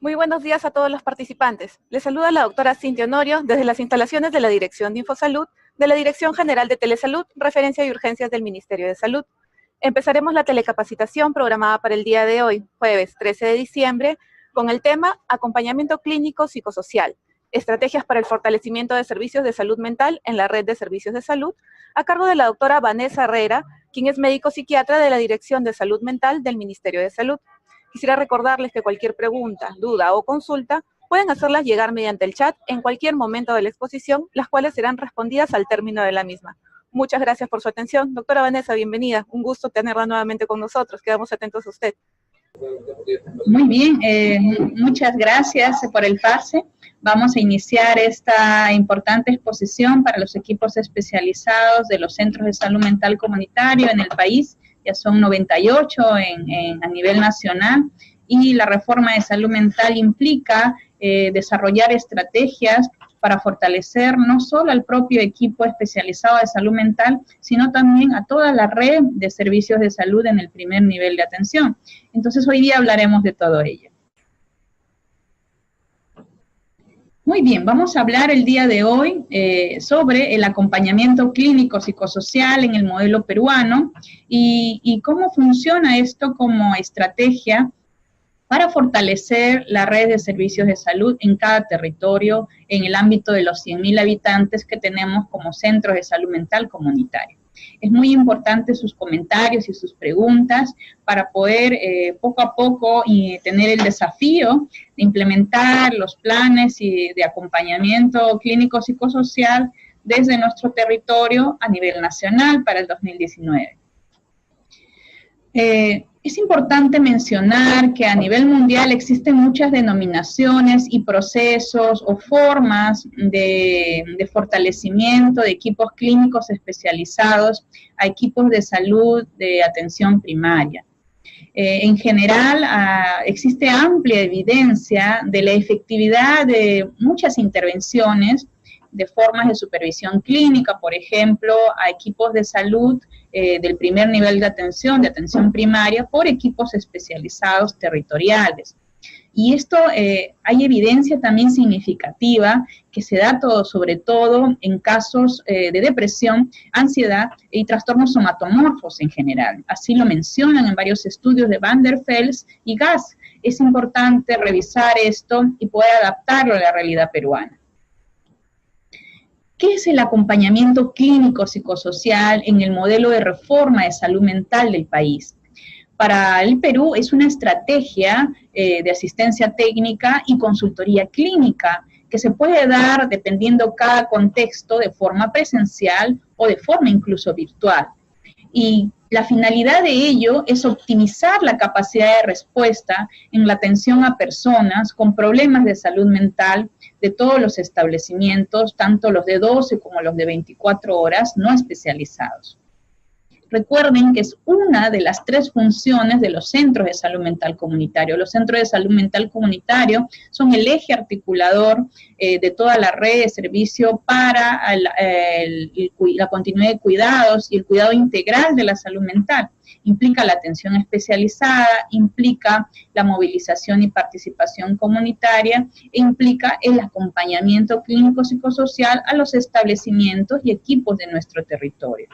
Muy buenos días a todos los participantes. Les saluda la doctora Cintia Honorio desde las instalaciones de la Dirección de Infosalud, de la Dirección General de Telesalud, Referencia y Urgencias del Ministerio de Salud. Empezaremos la telecapacitación programada para el día de hoy, jueves 13 de diciembre, con el tema Acompañamiento Clínico Psicosocial, Estrategias para el Fortalecimiento de Servicios de Salud Mental en la Red de Servicios de Salud, a cargo de la doctora Vanessa Herrera, quien es médico psiquiatra de la Dirección de Salud Mental del Ministerio de Salud. Quisiera recordarles que cualquier pregunta, duda o consulta pueden hacerlas llegar mediante el chat en cualquier momento de la exposición, las cuales serán respondidas al término de la misma. Muchas gracias por su atención. Doctora Vanessa, bienvenida. Un gusto tenerla nuevamente con nosotros. Quedamos atentos a usted. Muy bien, muchas gracias por el pase. Vamos a iniciar esta importante exposición para los equipos especializados de los centros de salud mental comunitario en el país. Ya son 98 a nivel nacional, y la reforma de salud mental implica desarrollar estrategias para fortalecer no solo al propio equipo especializado de salud mental, sino también a toda la red de servicios de salud en el primer nivel de atención. Entonces, hoy día hablaremos de todo ello. Muy bien, vamos a hablar el día de hoy sobre el acompañamiento clínico psicosocial en el modelo peruano y cómo funciona esto como estrategia para fortalecer la red de servicios de salud en cada territorio en el ámbito de los 100.000 habitantes que tenemos como centros de salud mental comunitario. Es muy importante sus comentarios y sus preguntas para poder poco a poco tener el desafío de implementar los planes de acompañamiento clínico psicosocial desde nuestro territorio a nivel nacional para el 2019. Es importante mencionar que a nivel mundial existen muchas denominaciones y procesos o formas de fortalecimiento de equipos clínicos especializados a equipos de salud de atención primaria. En general, existe amplia evidencia de la efectividad de muchas intervenciones de formas de supervisión clínica, por ejemplo, a equipos de salud del primer nivel de atención primaria, por equipos especializados territoriales. Y esto hay evidencia también significativa que se da sobre todo en casos de depresión, ansiedad y trastornos somatomorfos en general. Así lo mencionan en varios estudios de Van der Fels y Gass. Es importante revisar esto y poder adaptarlo a la realidad peruana. ¿Qué es el acompañamiento clínico psicosocial en el modelo de reforma de salud mental del país? Para el Perú es una estrategia de asistencia técnica y consultoría clínica que se puede dar dependiendo cada contexto de forma presencial o de forma incluso virtual. Y la finalidad de ello es optimizar la capacidad de respuesta en la atención a personas con problemas de salud mental de todos los establecimientos, tanto los de 12 como los de 24 horas no especializados. Recuerden que es una de las 3 funciones de los centros de salud mental comunitario. Los centros de salud mental comunitario son el eje articulador de toda la red de servicio para la continuidad de cuidados y el cuidado integral de la salud mental. Implica la atención especializada, implica la movilización y participación comunitaria e implica el acompañamiento clínico psicosocial a los establecimientos y equipos de nuestro territorio.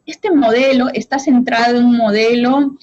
Este modelo está centrado en un modelo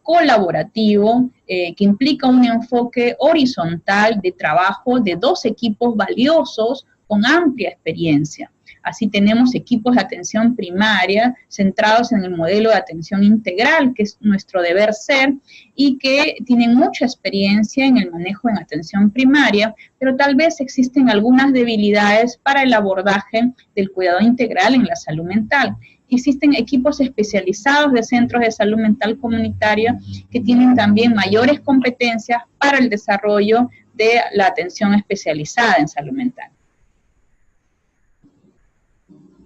colaborativo que implica un enfoque horizontal de trabajo de 2 equipos valiosos con amplia experiencia. Así tenemos equipos de atención primaria centrados en el modelo de atención integral, que es nuestro deber ser, y que tienen mucha experiencia en el manejo en atención primaria, pero tal vez existen algunas debilidades para el abordaje del cuidado integral en la salud mental. Existen equipos especializados de centros de salud mental comunitaria que tienen también mayores competencias para el desarrollo de la atención especializada en salud mental.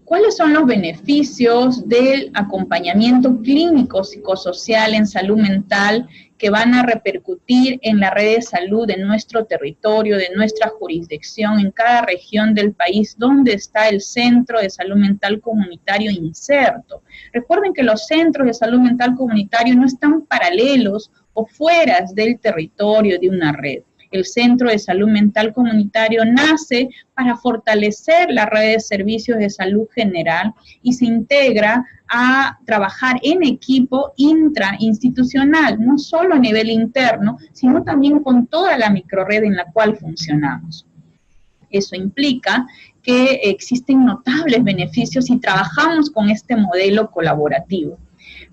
¿Cuáles son los beneficios del acompañamiento clínico psicosocial en salud mental que van a repercutir en la red de salud de nuestro territorio, de nuestra jurisdicción, en cada región del país donde está el centro de salud mental comunitario inserto? Recuerden que los centros de salud mental comunitario no están paralelos o fuera del territorio de una red. El Centro de Salud Mental Comunitario nace para fortalecer la red de servicios de salud general y se integra a trabajar en equipo intrainstitucional, no solo a nivel interno, sino también con toda la microred en la cual funcionamos. Eso implica que existen notables beneficios si trabajamos con este modelo colaborativo.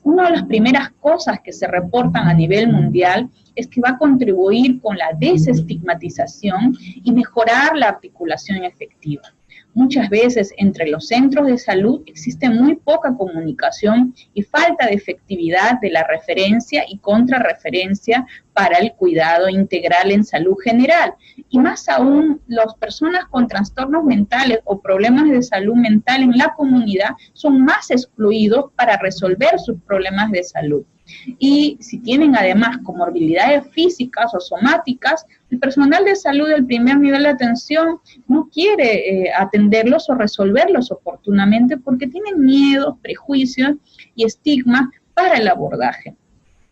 Una de las primeras cosas que se reportan a nivel mundial es que va a contribuir con la desestigmatización y mejorar la articulación efectiva. Muchas veces entre los centros de salud existe muy poca comunicación y falta de efectividad de la referencia y contrarreferencia para el cuidado integral en salud general. Y más aún, las personas con trastornos mentales o problemas de salud mental en la comunidad son más excluidos para resolver sus problemas de salud. Y si tienen además comorbilidades físicas o somáticas, el personal de salud del primer nivel de atención no quiere atenderlos o resolverlos oportunamente porque tienen miedos, prejuicios y estigmas para el abordaje.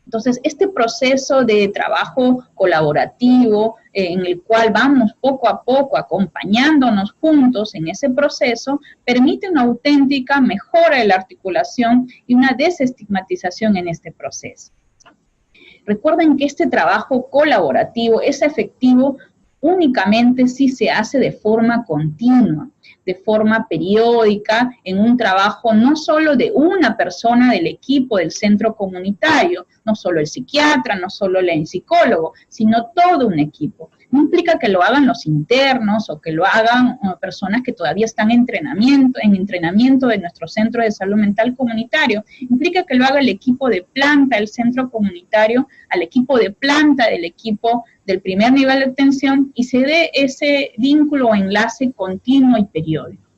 Entonces, este proceso de trabajo colaborativo en el cual vamos poco a poco acompañándonos juntos en ese proceso, permite una auténtica mejora de la articulación y una desestigmatización en este proceso. Recuerden que este trabajo colaborativo es efectivo únicamente si se hace de forma continua, de forma periódica, en un trabajo no solo de una persona del equipo del centro comunitario, no solo el psiquiatra, no solo el psicólogo, sino todo un equipo. No implica que lo hagan los internos o que lo hagan personas que todavía están en entrenamiento de nuestro centro de salud mental comunitario. Implica que lo haga el equipo de planta del centro comunitario, al equipo de planta del equipo del primer nivel de atención y se dé ese vínculo o enlace continuo y periódico.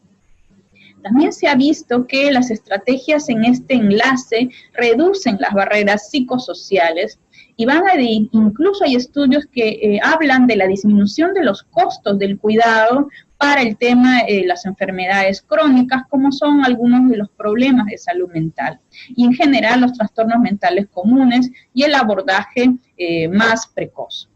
También se ha visto que las estrategias en este enlace reducen las barreras psicosociales y incluso hay estudios que hablan de la disminución de los costos del cuidado para el tema de las enfermedades crónicas, como son algunos de los problemas de salud mental, y en general los trastornos mentales comunes y el abordaje más precoz.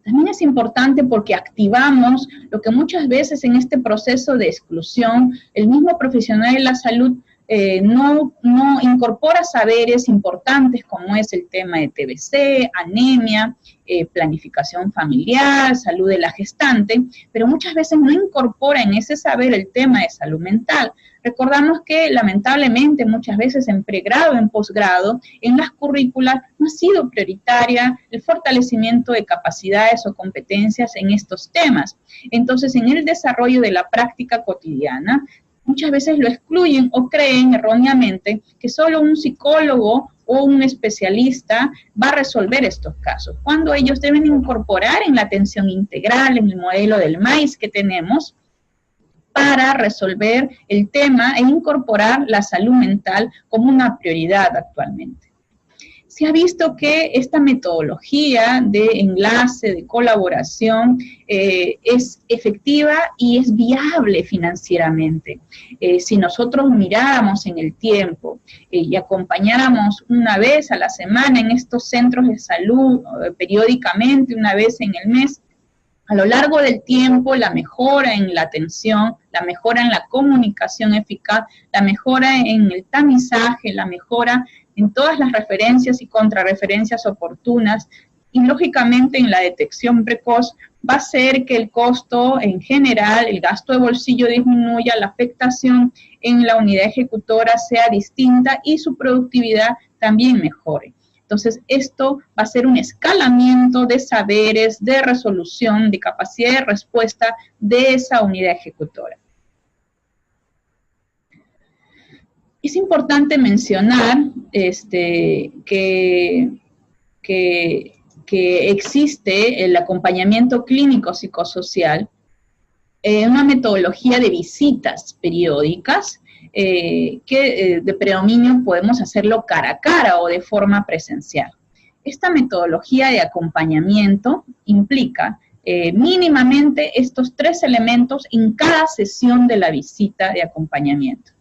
También es importante porque activamos lo que muchas veces en este proceso de exclusión, el mismo profesional de la salud no incorpora saberes importantes como es el tema de TBC, anemia, planificación familiar, salud de la gestante, pero muchas veces no incorpora en ese saber el tema de salud mental. Recordamos que lamentablemente muchas veces en pregrado, en posgrado, en las currículas no ha sido prioritaria el fortalecimiento de capacidades o competencias en estos temas. Entonces, en el desarrollo de la práctica cotidiana, muchas veces lo excluyen o creen erróneamente que solo un psicólogo o un especialista va a resolver estos casos, cuando ellos deben incorporar en la atención integral, en el modelo del MAIS que tenemos, para resolver el tema e incorporar la salud mental como una prioridad actualmente. Se ha visto que esta metodología de enlace, de colaboración, es efectiva y es viable financieramente. Si nosotros miráramos en el tiempo y acompañáramos una vez a la semana en estos centros de salud, periódicamente, una vez en el mes, a lo largo del tiempo, la mejora en la atención, la mejora en la comunicación eficaz, la mejora en el tamizaje, la mejora en todas las referencias y contrarreferencias oportunas y, lógicamente, en la detección precoz, va a hacer que el costo en general, el gasto de bolsillo disminuya, la afectación en la unidad ejecutora sea distinta y su productividad también mejore. Entonces, esto va a ser un escalamiento de saberes, de resolución, de capacidad de respuesta de esa unidad ejecutora. Es importante mencionar que existe el acompañamiento clínico psicosocial, una metodología de visitas periódicas, que de predominio podemos hacerlo cara a cara o de forma presencial. Esta metodología de acompañamiento implica mínimamente estos 3 elementos en cada sesión de la visita de acompañamiento.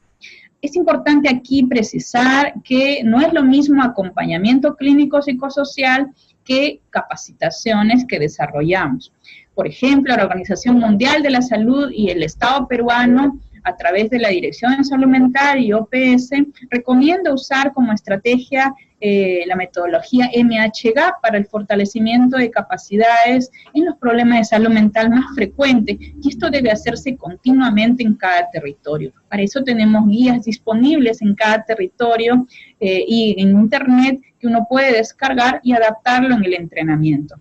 Es importante aquí precisar que no es lo mismo acompañamiento clínico psicosocial que capacitaciones que desarrollamos. Por ejemplo, la Organización Mundial de la Salud y el Estado peruano, a través de la Dirección de Salud Mental y OPS, recomienda usar como estrategia la metodología MHGAP para el fortalecimiento de capacidades en los problemas de salud mental más frecuentes, y esto debe hacerse continuamente en cada territorio. Para eso tenemos guías disponibles en cada territorio y en internet que uno puede descargar y adaptarlo en el entrenamiento.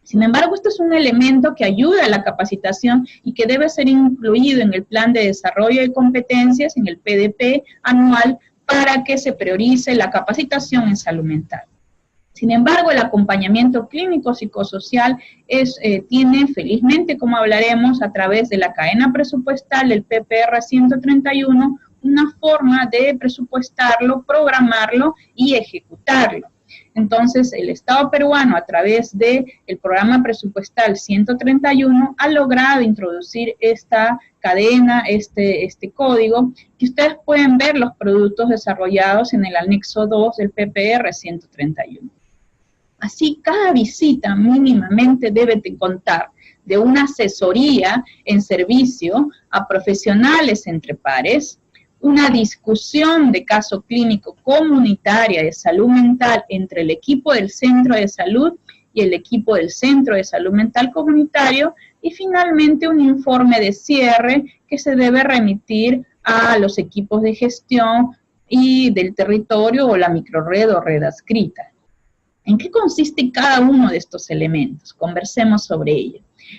Sin embargo, esto es un elemento que ayuda a la capacitación y que debe ser incluido en el plan de desarrollo de competencias, en el PDP anual, para que se priorice la capacitación en salud mental. Sin embargo, el acompañamiento clínico psicosocial tiene, felizmente, como hablaremos, a través de la cadena presupuestal del PPR 131, una forma de presupuestarlo, programarlo y ejecutarlo. Entonces, el Estado peruano, a través del programa presupuestal 131, ha logrado introducir esta cadena, este código, que ustedes pueden ver los productos desarrollados en el anexo 2 del PPR 131. Así, cada visita mínimamente debe de contar de una asesoría en servicio a profesionales entre pares, una discusión de caso clínico comunitaria de salud mental entre el equipo del centro de salud y el equipo del centro de salud mental comunitario, y finalmente un informe de cierre que se debe remitir a los equipos de gestión y del territorio o la microred o red adscrita. ¿En qué consiste cada uno de estos elementos? Conversemos sobre ello.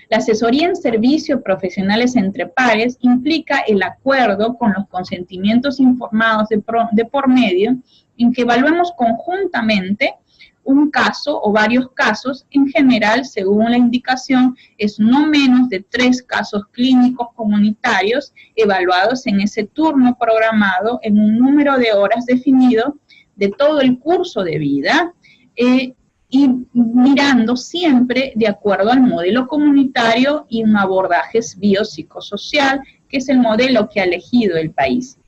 La asesoría en servicio profesionales entre pares implica el acuerdo con los consentimientos informados de por medio, en que evaluemos conjuntamente un caso o varios casos. En general, según la indicación, es no menos de 3 casos clínicos comunitarios evaluados en ese turno programado en un número de horas definido de todo el curso de vida, y mirando siempre de acuerdo al modelo comunitario y un abordaje biopsicosocial, que es el modelo que ha elegido el país.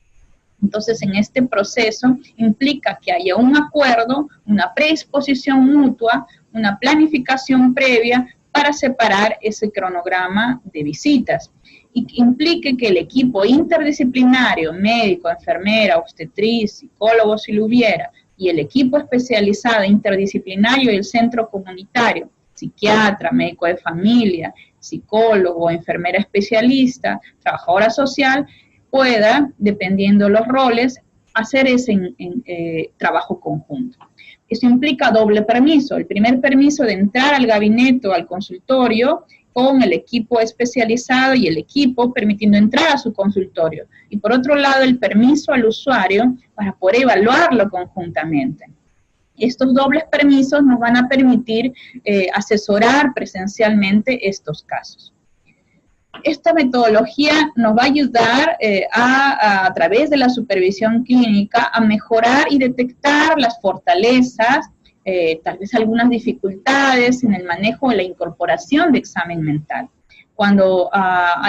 Entonces, en este proceso implica que haya un acuerdo, una predisposición mutua, una planificación previa para separar ese cronograma de visitas, y que implique que el equipo interdisciplinario, médico, enfermera, obstetriz, psicólogo si lo hubiera, y el equipo especializado interdisciplinario y el centro comunitario, psiquiatra, médico de familia, psicólogo, enfermera especialista, trabajadora social, pueda, dependiendo los roles, hacer ese trabajo conjunto. Eso implica doble permiso. El primer permiso de entrar al gabinete o al consultorio con el equipo especializado y el equipo permitiendo entrar a su consultorio. Y por otro lado, el permiso al usuario para poder evaluarlo conjuntamente. Estos dobles permisos nos van a permitir asesorar presencialmente estos casos. Esta metodología nos va a ayudar a través de la supervisión clínica a mejorar y detectar las fortalezas, tal vez algunas dificultades en el manejo de la incorporación de examen mental. Cuando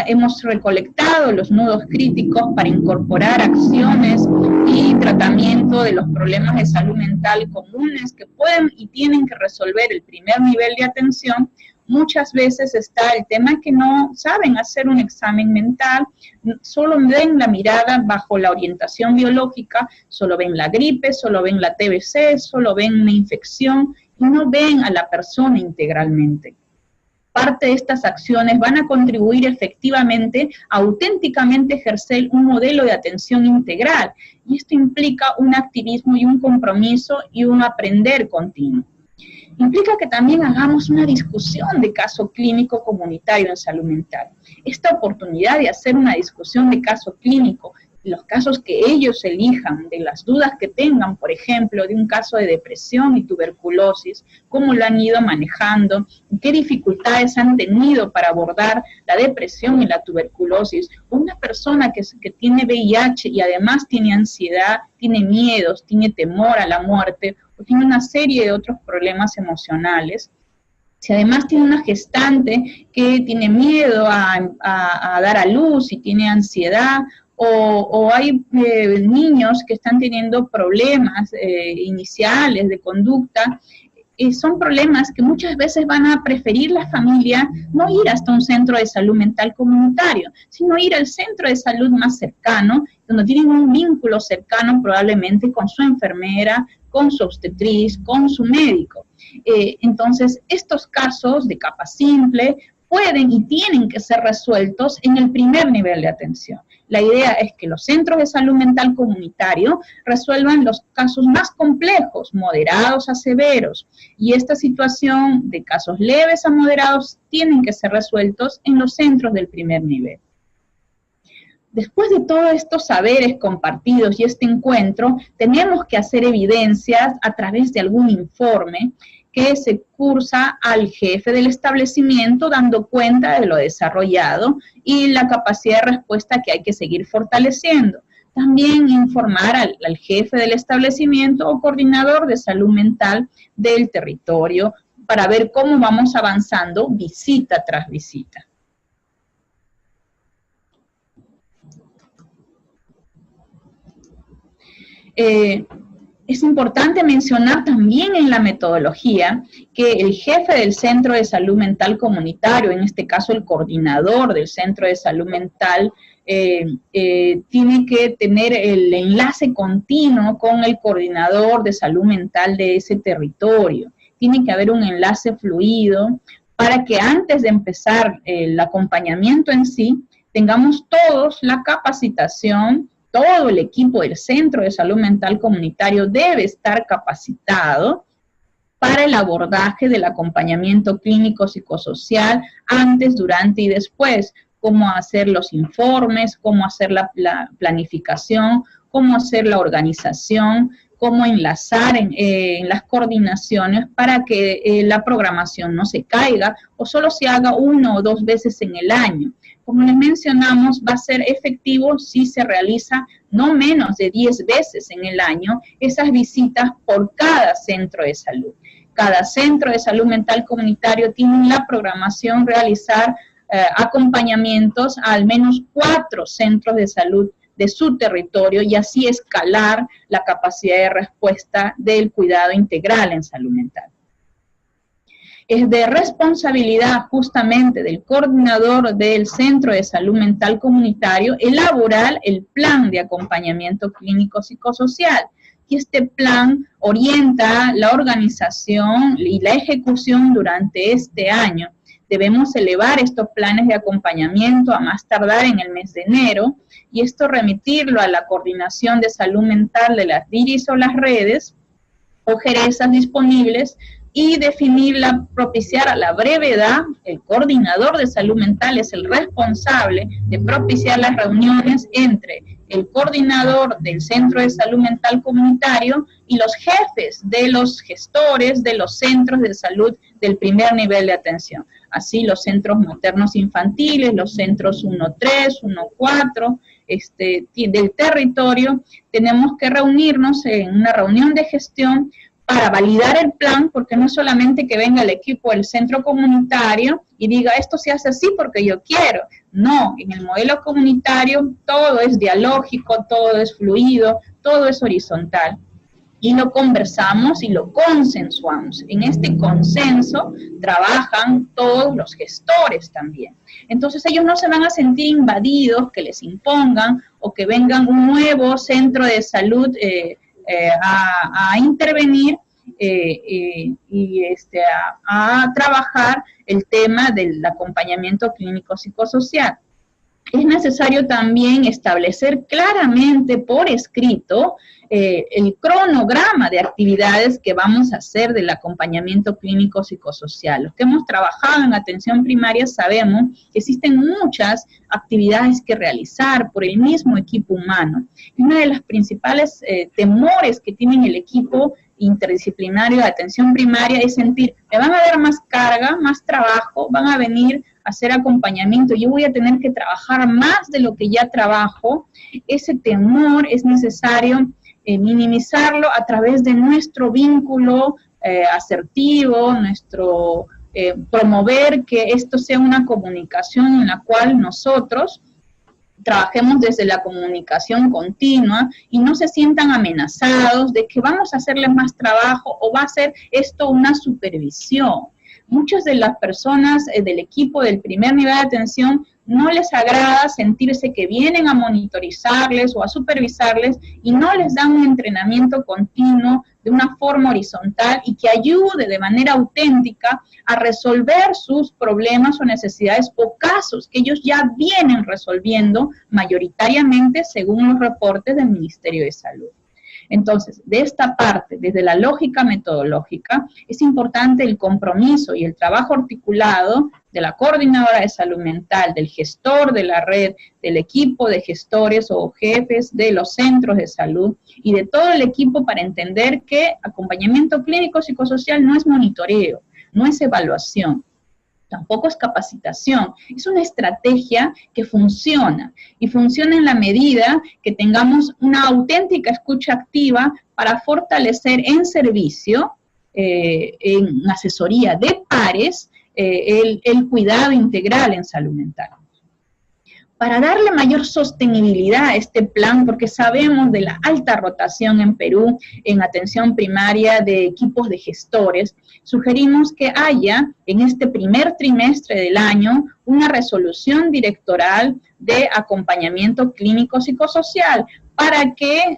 hemos recolectado los nudos críticos para incorporar acciones y tratamiento de los problemas de salud mental comunes que pueden y tienen que resolver el primer nivel de atención, muchas veces está el tema que no saben hacer un examen mental, solo ven la mirada bajo la orientación biológica, solo ven la gripe, solo ven la TBC, solo ven una infección y no ven a la persona integralmente. Parte de estas acciones van a contribuir efectivamente a auténticamente ejercer un modelo de atención integral, y esto implica un activismo y un compromiso y un aprender continuo. Implica que también hagamos una discusión de caso clínico comunitario en salud mental. Esta oportunidad de hacer una discusión de caso clínico, los casos que ellos elijan, de las dudas que tengan, por ejemplo, de un caso de depresión y tuberculosis, cómo lo han ido manejando, qué dificultades han tenido para abordar la depresión y la tuberculosis. Una persona que tiene VIH y además tiene ansiedad, tiene miedos, tiene temor a la muerte, o tiene una serie de otros problemas emocionales. Si además tiene una gestante que tiene miedo a dar a luz y tiene ansiedad, o hay niños que están teniendo problemas iniciales de conducta. Son problemas que muchas veces van a preferir la familia no ir hasta un centro de salud mental comunitario, sino ir al centro de salud más cercano, donde tienen un vínculo cercano probablemente con su enfermera, con su obstetriz, con su médico. Entonces, estos casos de capa simple pueden y tienen que ser resueltos en el primer nivel de atención. La idea es que los centros de salud mental comunitario resuelvan los casos más complejos, moderados a severos, y esta situación de casos leves a moderados tienen que ser resueltos en los centros del primer nivel. Después de todos estos saberes compartidos y este encuentro, tenemos que hacer evidencias a través de algún informe que se cursa al jefe del establecimiento dando cuenta de lo desarrollado y la capacidad de respuesta que hay que seguir fortaleciendo. También informar al jefe del establecimiento o coordinador de salud mental del territorio para ver cómo vamos avanzando visita tras visita. Es importante mencionar también en la metodología que el jefe del centro de salud mental comunitario, en este caso el coordinador del centro de salud mental, tiene que tener el enlace continuo con el coordinador de salud mental de ese territorio. Tiene que haber un enlace fluido para que antes de empezar el acompañamiento en sí, tengamos todos la capacitación. Todo el equipo del Centro de Salud Mental Comunitario debe estar capacitado para el abordaje del acompañamiento clínico psicosocial antes, durante y después, cómo hacer los informes, cómo hacer la planificación, cómo hacer la organización, cómo enlazar en las coordinaciones para que la programación no se caiga o solo se haga 1 o 2 veces en el año. Como les mencionamos, va a ser efectivo si se realiza no menos de 10 veces en el año esas visitas por cada centro de salud. Cada centro de salud mental comunitario tiene la programación realizar acompañamientos a al menos 4 centros de salud de su territorio y así escalar la capacidad de respuesta del cuidado integral en salud mental. Es de responsabilidad justamente del coordinador del Centro de Salud Mental Comunitario elaborar el plan de acompañamiento clínico psicosocial. Y este plan orienta la organización y la ejecución durante este año. Debemos elevar estos planes de acompañamiento a más tardar en el mes de enero y esto remitirlo a la coordinación de salud mental de las DIRIS o las redes o jerezas disponibles y propiciar a la brevedad. El coordinador de salud mental es el responsable de propiciar las reuniones entre el coordinador del Centro de Salud Mental Comunitario y los jefes de los gestores de los centros de salud del primer nivel de atención. Así los centros maternos infantiles, los centros 1-3, 1-4, del territorio, tenemos que reunirnos en una reunión de gestión para validar el plan, porque no es solamente que venga el equipo del centro comunitario y diga, esto se hace así porque yo quiero. No, en el modelo comunitario todo es dialógico, todo es fluido, todo es horizontal. Y lo conversamos y lo consensuamos. En este consenso trabajan todos los gestores también. Entonces ellos no se van a sentir invadidos, que les impongan o que vengan un nuevo centro de salud a intervenir a trabajar el tema del acompañamiento clínico psicosocial. Es necesario también establecer claramente por escrito el cronograma de actividades que vamos a hacer del acompañamiento clínico psicosocial. Los que hemos trabajado en atención primaria sabemos que existen muchas actividades que realizar por el mismo equipo humano. Y una de las principales temores que tienen el equipo interdisciplinario de atención primaria es sentir, me van a dar más carga, más trabajo, van a venir a hacer acompañamiento, yo voy a tener que trabajar más de lo que ya trabajo. Ese temor es necesario minimizarlo a través de nuestro vínculo asertivo, promover que esto sea una comunicación en la cual nosotros trabajemos desde la comunicación continua y no se sientan amenazados de que vamos a hacerles más trabajo o va a ser esto una supervisión. Muchas de las personas del equipo del primer nivel de atención no les agrada sentirse que vienen a monitorizarles o a supervisarles y no les dan un entrenamiento continuo de una forma horizontal y que ayude de manera auténtica a resolver sus problemas o necesidades o casos que ellos ya vienen resolviendo mayoritariamente según los reportes del Ministerio de Salud. Entonces, de esta parte, desde la lógica metodológica, es importante el compromiso y el trabajo articulado de la coordinadora de salud mental, del gestor de la red, del equipo de gestores o jefes de los centros de salud y de todo el equipo para entender que acompañamiento clínico psicosocial no es monitoreo, no es evaluación. Tampoco es capacitación, es una estrategia que funciona y funciona en la medida que tengamos una auténtica escucha activa para fortalecer en servicio, en asesoría de pares, el cuidado integral en salud mental. Para darle mayor sostenibilidad a este plan, porque sabemos de la alta rotación en Perú en atención primaria de equipos de gestores, sugerimos que haya en este primer trimestre del año una resolución directoral de acompañamiento clínico psicosocial para que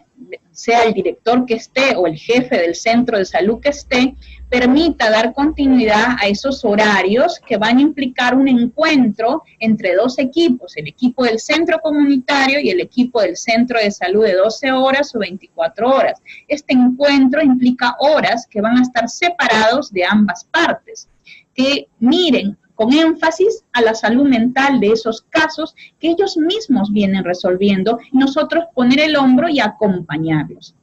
sea el director que esté o el jefe del centro de salud que esté, permita dar continuidad a esos horarios que van a implicar un encuentro entre dos equipos, el equipo del centro comunitario y el equipo del centro de salud de 12 horas o 24 horas. Este encuentro implica horas que van a estar separados de ambas partes, que miren con énfasis a la salud mental de esos casos que ellos mismos vienen resolviendo y nosotros poner el hombro y acompañarlos.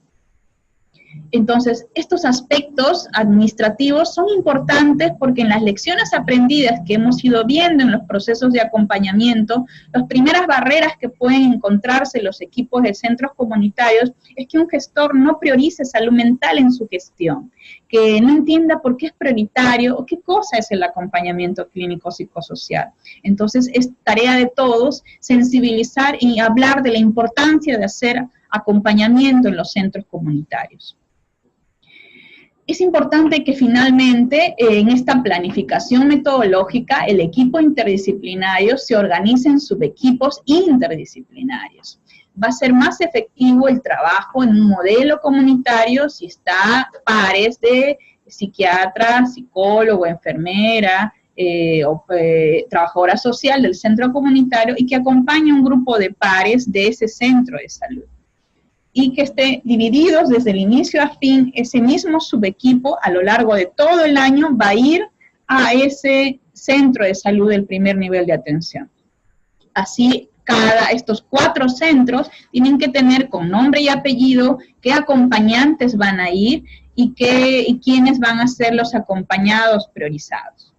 Entonces, estos aspectos administrativos son importantes porque en las lecciones aprendidas que hemos ido viendo en los procesos de acompañamiento, las primeras barreras que pueden encontrarse los equipos de centros comunitarios es que un gestor no priorice salud mental en su gestión, que no entienda por qué es prioritario o qué cosa es el acompañamiento clínico psicosocial. Entonces, es tarea de todos sensibilizar y hablar de la importancia de hacer acompañamiento en los centros comunitarios. Es importante que finalmente en esta planificación metodológica el equipo interdisciplinario se organice en subequipos interdisciplinarios. Va a ser más efectivo el trabajo en un modelo comunitario si está pares de psiquiatra, psicólogo, enfermera, trabajadora social del centro comunitario y que acompañe un grupo de pares de ese centro de salud. Y que esté divididos desde el inicio a fin, ese mismo subequipo a lo largo de todo el año va a ir a ese centro de salud del primer nivel de atención. Así, estos 4 centros tienen que tener con nombre y apellido qué acompañantes van a ir y quiénes van a ser los acompañados priorizados.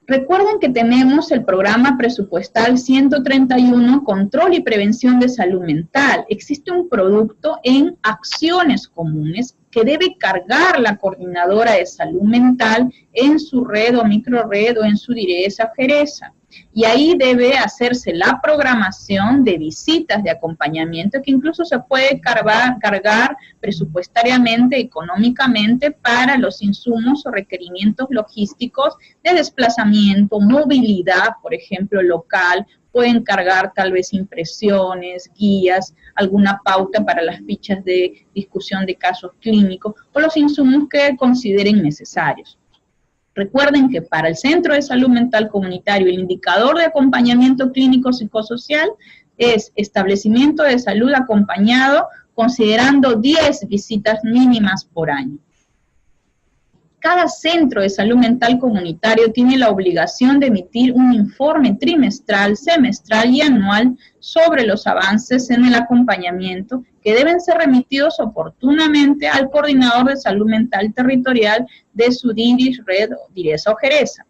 Recuerden que tenemos el programa presupuestal 131, Control y Prevención de Salud Mental. Existe un producto en acciones comunes que debe cargar la coordinadora de salud mental en su red o microred o en su direza o jereza. Y ahí debe hacerse la programación de visitas de acompañamiento que incluso se puede cargar presupuestariamente, económicamente para los insumos o requerimientos logísticos de desplazamiento, movilidad, por ejemplo, local. Pueden cargar tal vez impresiones, guías, alguna pauta para las fichas de discusión de casos clínicos o los insumos que consideren necesarios. Recuerden que para el Centro de Salud Mental Comunitario el indicador de acompañamiento clínico psicosocial es establecimiento de salud acompañado considerando 10 visitas mínimas por año. Cada centro de salud mental comunitario tiene la obligación de emitir un informe trimestral, semestral y anual sobre los avances en el acompañamiento que deben ser remitidos oportunamente al coordinador de salud mental territorial de su DIRIS, red, direza o jereza.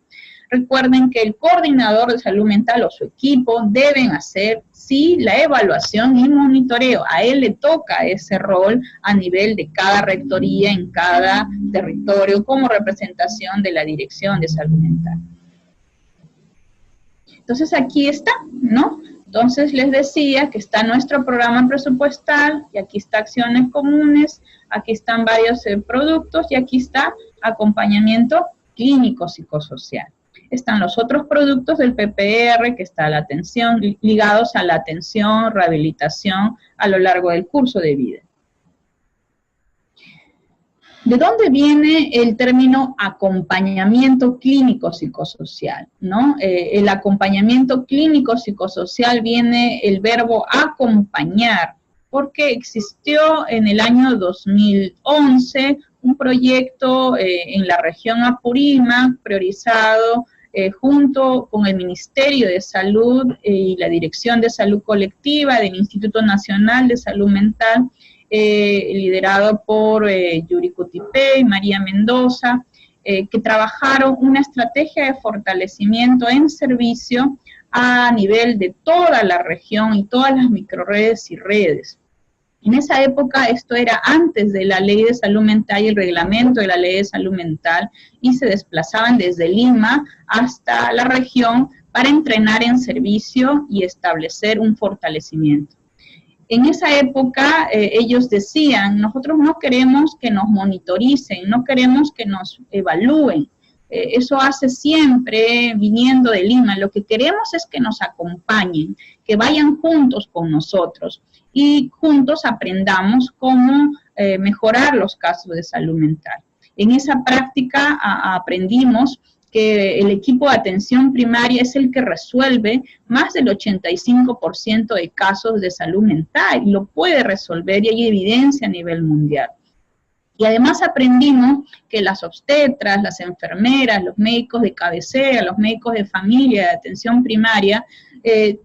Recuerden que el coordinador de salud mental o su equipo deben hacer, sí, la evaluación y monitoreo. A él le toca ese rol a nivel de cada rectoría en cada territorio como representación de la Dirección de Salud Mental. Entonces aquí está, ¿no? Entonces les decía que está nuestro programa presupuestal, y aquí está acciones comunes, aquí están varios productos, y aquí está acompañamiento clínico psicosocial. Están los otros productos del PPR, que está la atención, ligados a la atención, rehabilitación a lo largo del curso de vida. ¿De dónde viene el término acompañamiento clínico psicosocial? ¿No? El acompañamiento clínico psicosocial viene el verbo acompañar, porque existió en el año 2011 un proyecto en la región Apurímac, priorizado junto con el Ministerio de Salud y la Dirección de Salud Colectiva del Instituto Nacional de Salud Mental, liderado por Yuri Cutipé y María Mendoza, que trabajaron una estrategia de fortalecimiento en servicio a nivel de toda la región y todas las microredes y redes. En esa época, esto era antes de la Ley de Salud Mental y el reglamento de la Ley de Salud Mental, y se desplazaban desde Lima hasta la región para entrenar en servicio y establecer un fortalecimiento. En esa época ellos decían, nosotros no queremos que nos monitoricen, no queremos que nos evalúen, eso hace siempre viniendo de Lima, lo que queremos es que nos acompañen, que vayan juntos con nosotros y juntos aprendamos cómo mejorar los casos de salud mental. En esa práctica aprendimos que el equipo de atención primaria es el que resuelve más del 85% de casos de salud mental, y lo puede resolver, y hay evidencia a nivel mundial. Y además aprendimos que las obstetras, las enfermeras, los médicos de cabecera, los médicos de familia, de atención primaria,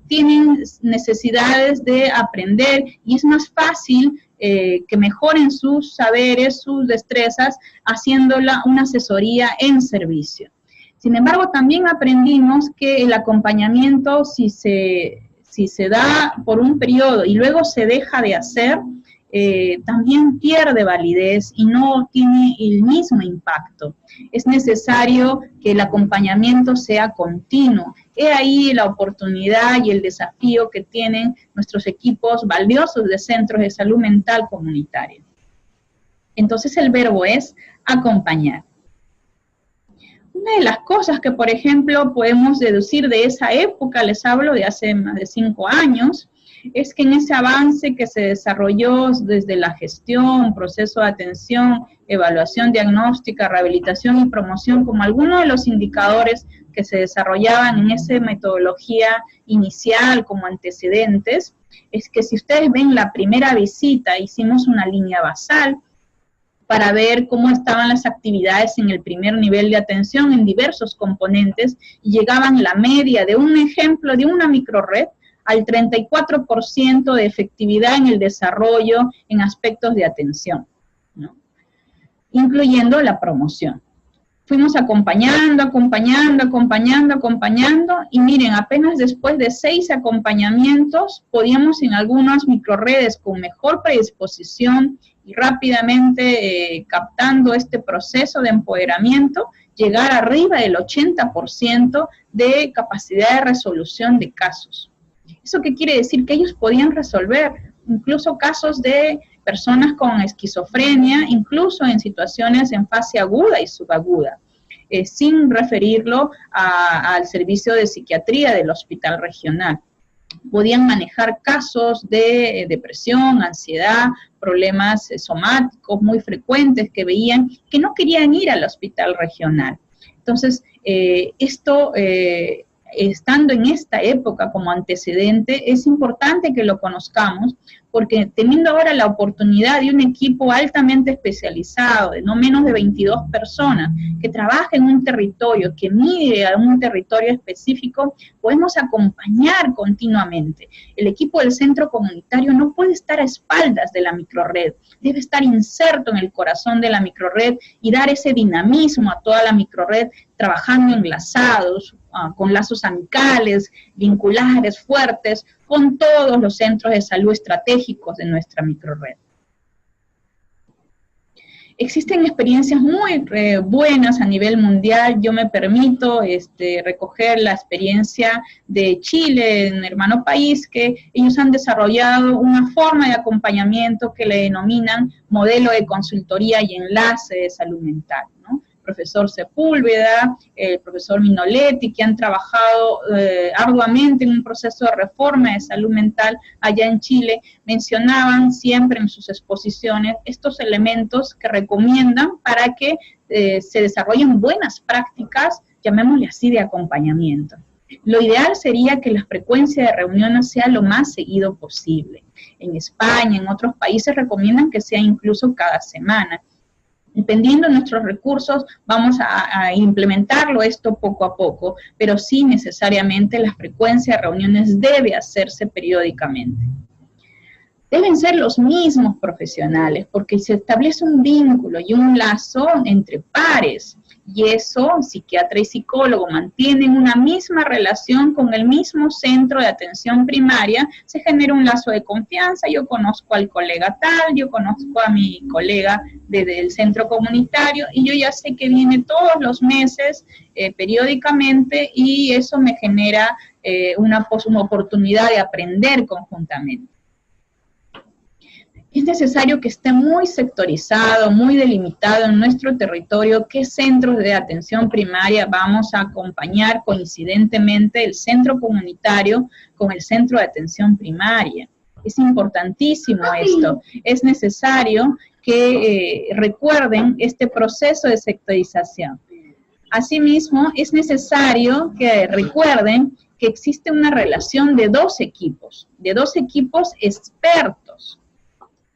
tienen necesidades de aprender, y es más fácil que mejoren sus saberes, sus destrezas, haciéndola una asesoría en servicio. Sin embargo, también aprendimos que el acompañamiento, si se da por un periodo y luego se deja de hacer, también pierde validez y no tiene el mismo impacto. Es necesario que el acompañamiento sea continuo. He ahí la oportunidad y el desafío que tienen nuestros equipos valiosos de centros de salud mental comunitaria. Entonces el verbo es acompañar. Una de las cosas que, por ejemplo, podemos deducir de esa época, les hablo de hace más de 5 años, es que en ese avance que se desarrolló desde la gestión, proceso de atención, evaluación diagnóstica, rehabilitación y promoción, como algunos de los indicadores que se desarrollaban en esa metodología inicial como antecedentes, es que si ustedes ven la primera visita, hicimos una línea basal para ver cómo estaban las actividades en el primer nivel de atención en diversos componentes, y llegaban la media de un ejemplo de una microred al 34% de efectividad en el desarrollo en aspectos de atención, ¿no? Incluyendo la promoción. Fuimos acompañando, y miren, apenas después de 6 acompañamientos, podíamos en algunas microredes con mejor predisposición y rápidamente captando este proceso de empoderamiento, llegar arriba del 80% de capacidad de resolución de casos. ¿Eso qué quiere decir? Que ellos podían resolver incluso casos de personas con esquizofrenia, incluso en situaciones en fase aguda y subaguda, sin referirlo al servicio de psiquiatría del hospital regional. Podían manejar casos de depresión, ansiedad, problemas somáticos muy frecuentes que veían, que no querían ir al hospital regional. Entonces, estando en esta época como antecedente, es importante que lo conozcamos, porque teniendo ahora la oportunidad de un equipo altamente especializado, de no menos de 22 personas, que trabaja en un territorio, que mide a un territorio específico, podemos acompañar continuamente. El equipo del centro comunitario no puede estar a espaldas de la microred, debe estar inserto en el corazón de la microred y dar ese dinamismo a toda la microred, trabajando enlazados, con lazos amicales, vinculares, fuertes, con todos los centros de salud estratégicos de nuestra microred. Existen experiencias muy buenas a nivel mundial. Yo me permito recoger la experiencia de Chile, en hermano país, que ellos han desarrollado una forma de acompañamiento que le denominan modelo de consultoría y enlace de salud mental, ¿no? Profesor Sepúlveda, el profesor Minoletti, que han trabajado arduamente en un proceso de reforma de salud mental allá en Chile, mencionaban siempre en sus exposiciones estos elementos que recomiendan para que se desarrollen buenas prácticas, llamémosle así, de acompañamiento. Lo ideal sería que la frecuencia de reuniones sea lo más seguido posible. En España, en otros países recomiendan que sea incluso cada semana. Dependiendo de nuestros recursos, vamos a implementarlo esto poco a poco, pero sí necesariamente la frecuencia de reuniones debe hacerse periódicamente. Deben ser los mismos profesionales, porque se establece un vínculo y un lazo entre pares, y eso, psiquiatra y psicólogo mantienen una misma relación con el mismo centro de atención primaria, se genera un lazo de confianza. Yo conozco al colega tal, yo conozco a mi colega desde el centro comunitario, y yo ya sé que viene todos los meses, periódicamente, y eso me genera una oportunidad de aprender conjuntamente. Es necesario que esté muy sectorizado, muy delimitado en nuestro territorio qué centros de atención primaria vamos a acompañar coincidentemente el centro comunitario con el centro de atención primaria. Es importantísimo esto. Es necesario que recuerden este proceso de sectorización. Asimismo, es necesario que recuerden que existe una relación de dos equipos expertos.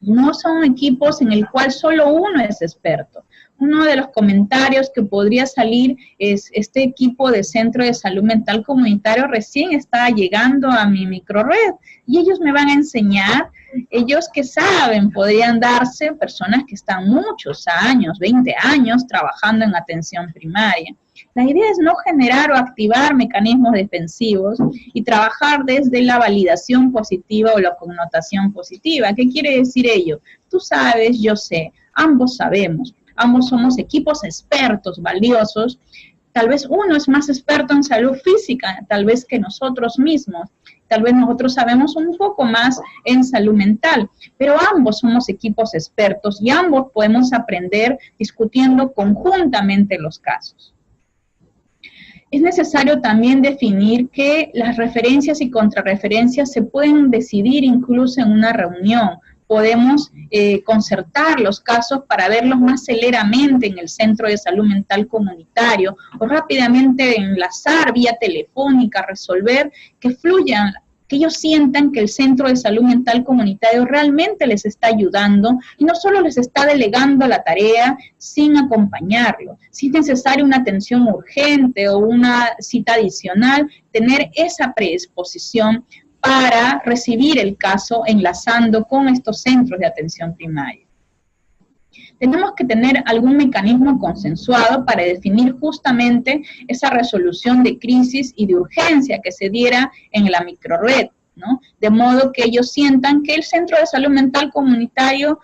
No son equipos en el cual solo uno es experto. Uno de los comentarios que podría salir es: este equipo de centro de salud mental comunitario recién está llegando a mi microred y ellos me van a enseñar. Ellos que saben, podrían darse personas que están muchos años, 20 años, trabajando en atención primaria. La idea es no generar o activar mecanismos defensivos y trabajar desde la validación positiva o la connotación positiva. ¿Qué quiere decir ello? Tú sabes, yo sé, ambos sabemos, ambos somos equipos expertos, valiosos. Tal vez uno es más experto en salud física, tal vez que nosotros mismos. Tal vez nosotros sabemos un poco más en salud mental, pero ambos somos equipos expertos y ambos podemos aprender discutiendo conjuntamente los casos. Es necesario también definir que las referencias y contrarreferencias se pueden decidir incluso en una reunión. Podemos concertar los casos para verlos más celeramente en el centro de salud mental comunitario o rápidamente enlazar vía telefónica, resolver, que fluyan, que ellos sientan que el centro de salud mental comunitario realmente les está ayudando y no solo les está delegando la tarea sin acompañarlo. Si es necesaria una atención urgente o una cita adicional, tener esa predisposición para recibir el caso enlazando con estos centros de atención primaria. Tenemos que tener algún mecanismo consensuado para definir justamente esa resolución de crisis y de urgencia que se diera en la microred, ¿no? De modo que ellos sientan que el centro de salud mental comunitario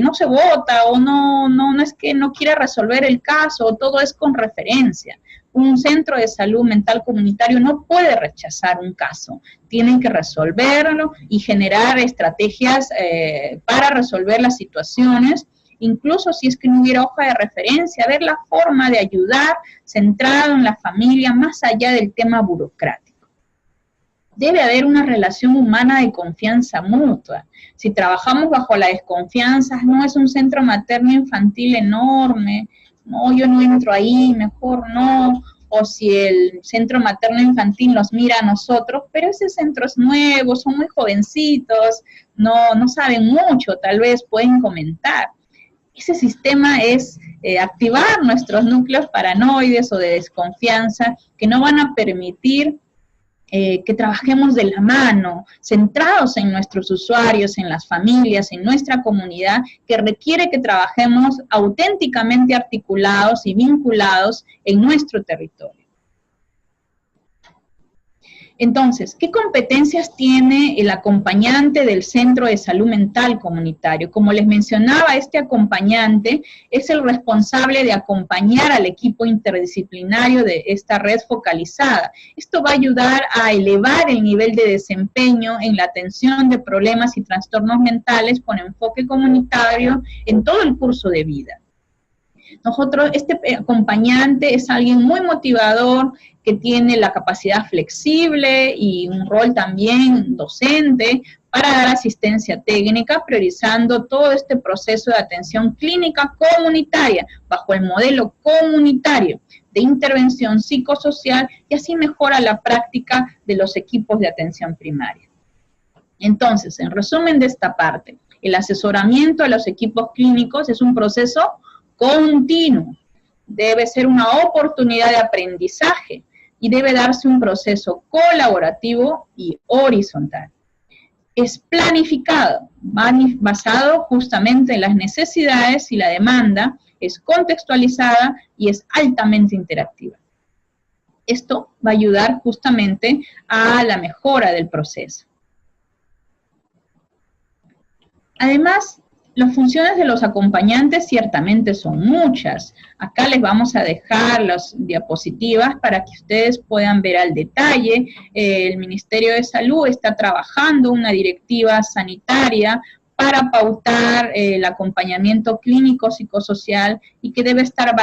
no se vota o no es que no quiera resolver el caso, todo es con referencia. Un centro de salud mental comunitario no puede rechazar un caso, tienen que resolverlo y generar estrategias para resolver las situaciones, incluso si es que no hubiera hoja de referencia, ver la forma de ayudar centrado en la familia más allá del tema burocrático. Debe haber una relación humana de confianza mutua. Si trabajamos bajo la desconfianza, no es un centro materno infantil enorme, no, yo no entro ahí, mejor no, o si el centro materno infantil nos mira a nosotros, pero ese centro es nuevo, son muy jovencitos, no saben mucho, tal vez pueden comentar. Ese sistema es activar nuestros núcleos paranoides o de desconfianza que no van a permitir que trabajemos de la mano, centrados en nuestros usuarios, en las familias, en nuestra comunidad, que requiere que trabajemos auténticamente articulados y vinculados en nuestro territorio. Entonces, ¿qué competencias tiene el acompañante del centro de salud mental comunitario? Como les mencionaba, este acompañante es el responsable de acompañar al equipo interdisciplinario de esta red focalizada. Esto va a ayudar a elevar el nivel de desempeño en la atención de problemas y trastornos mentales con enfoque comunitario en todo el curso de vida. Este acompañante es alguien muy motivador, que tiene la capacidad flexible y un rol también docente para dar asistencia técnica, priorizando todo este proceso de atención clínica comunitaria, bajo el modelo comunitario de intervención psicosocial, y así mejora la práctica de los equipos de atención primaria. Entonces, en resumen de esta parte, el asesoramiento a los equipos clínicos es un proceso continuo, debe ser una oportunidad de aprendizaje y debe darse un proceso colaborativo y horizontal. Es planificado, basado justamente en las necesidades y la demanda, es contextualizada y es altamente interactiva. Esto va a ayudar justamente a la mejora del proceso. Además, las funciones de los acompañantes ciertamente son muchas. Acá les vamos a dejar las diapositivas para que ustedes puedan ver al detalle. El Ministerio de Salud está trabajando una directiva sanitaria para pautar el acompañamiento clínico psicosocial y que debe estar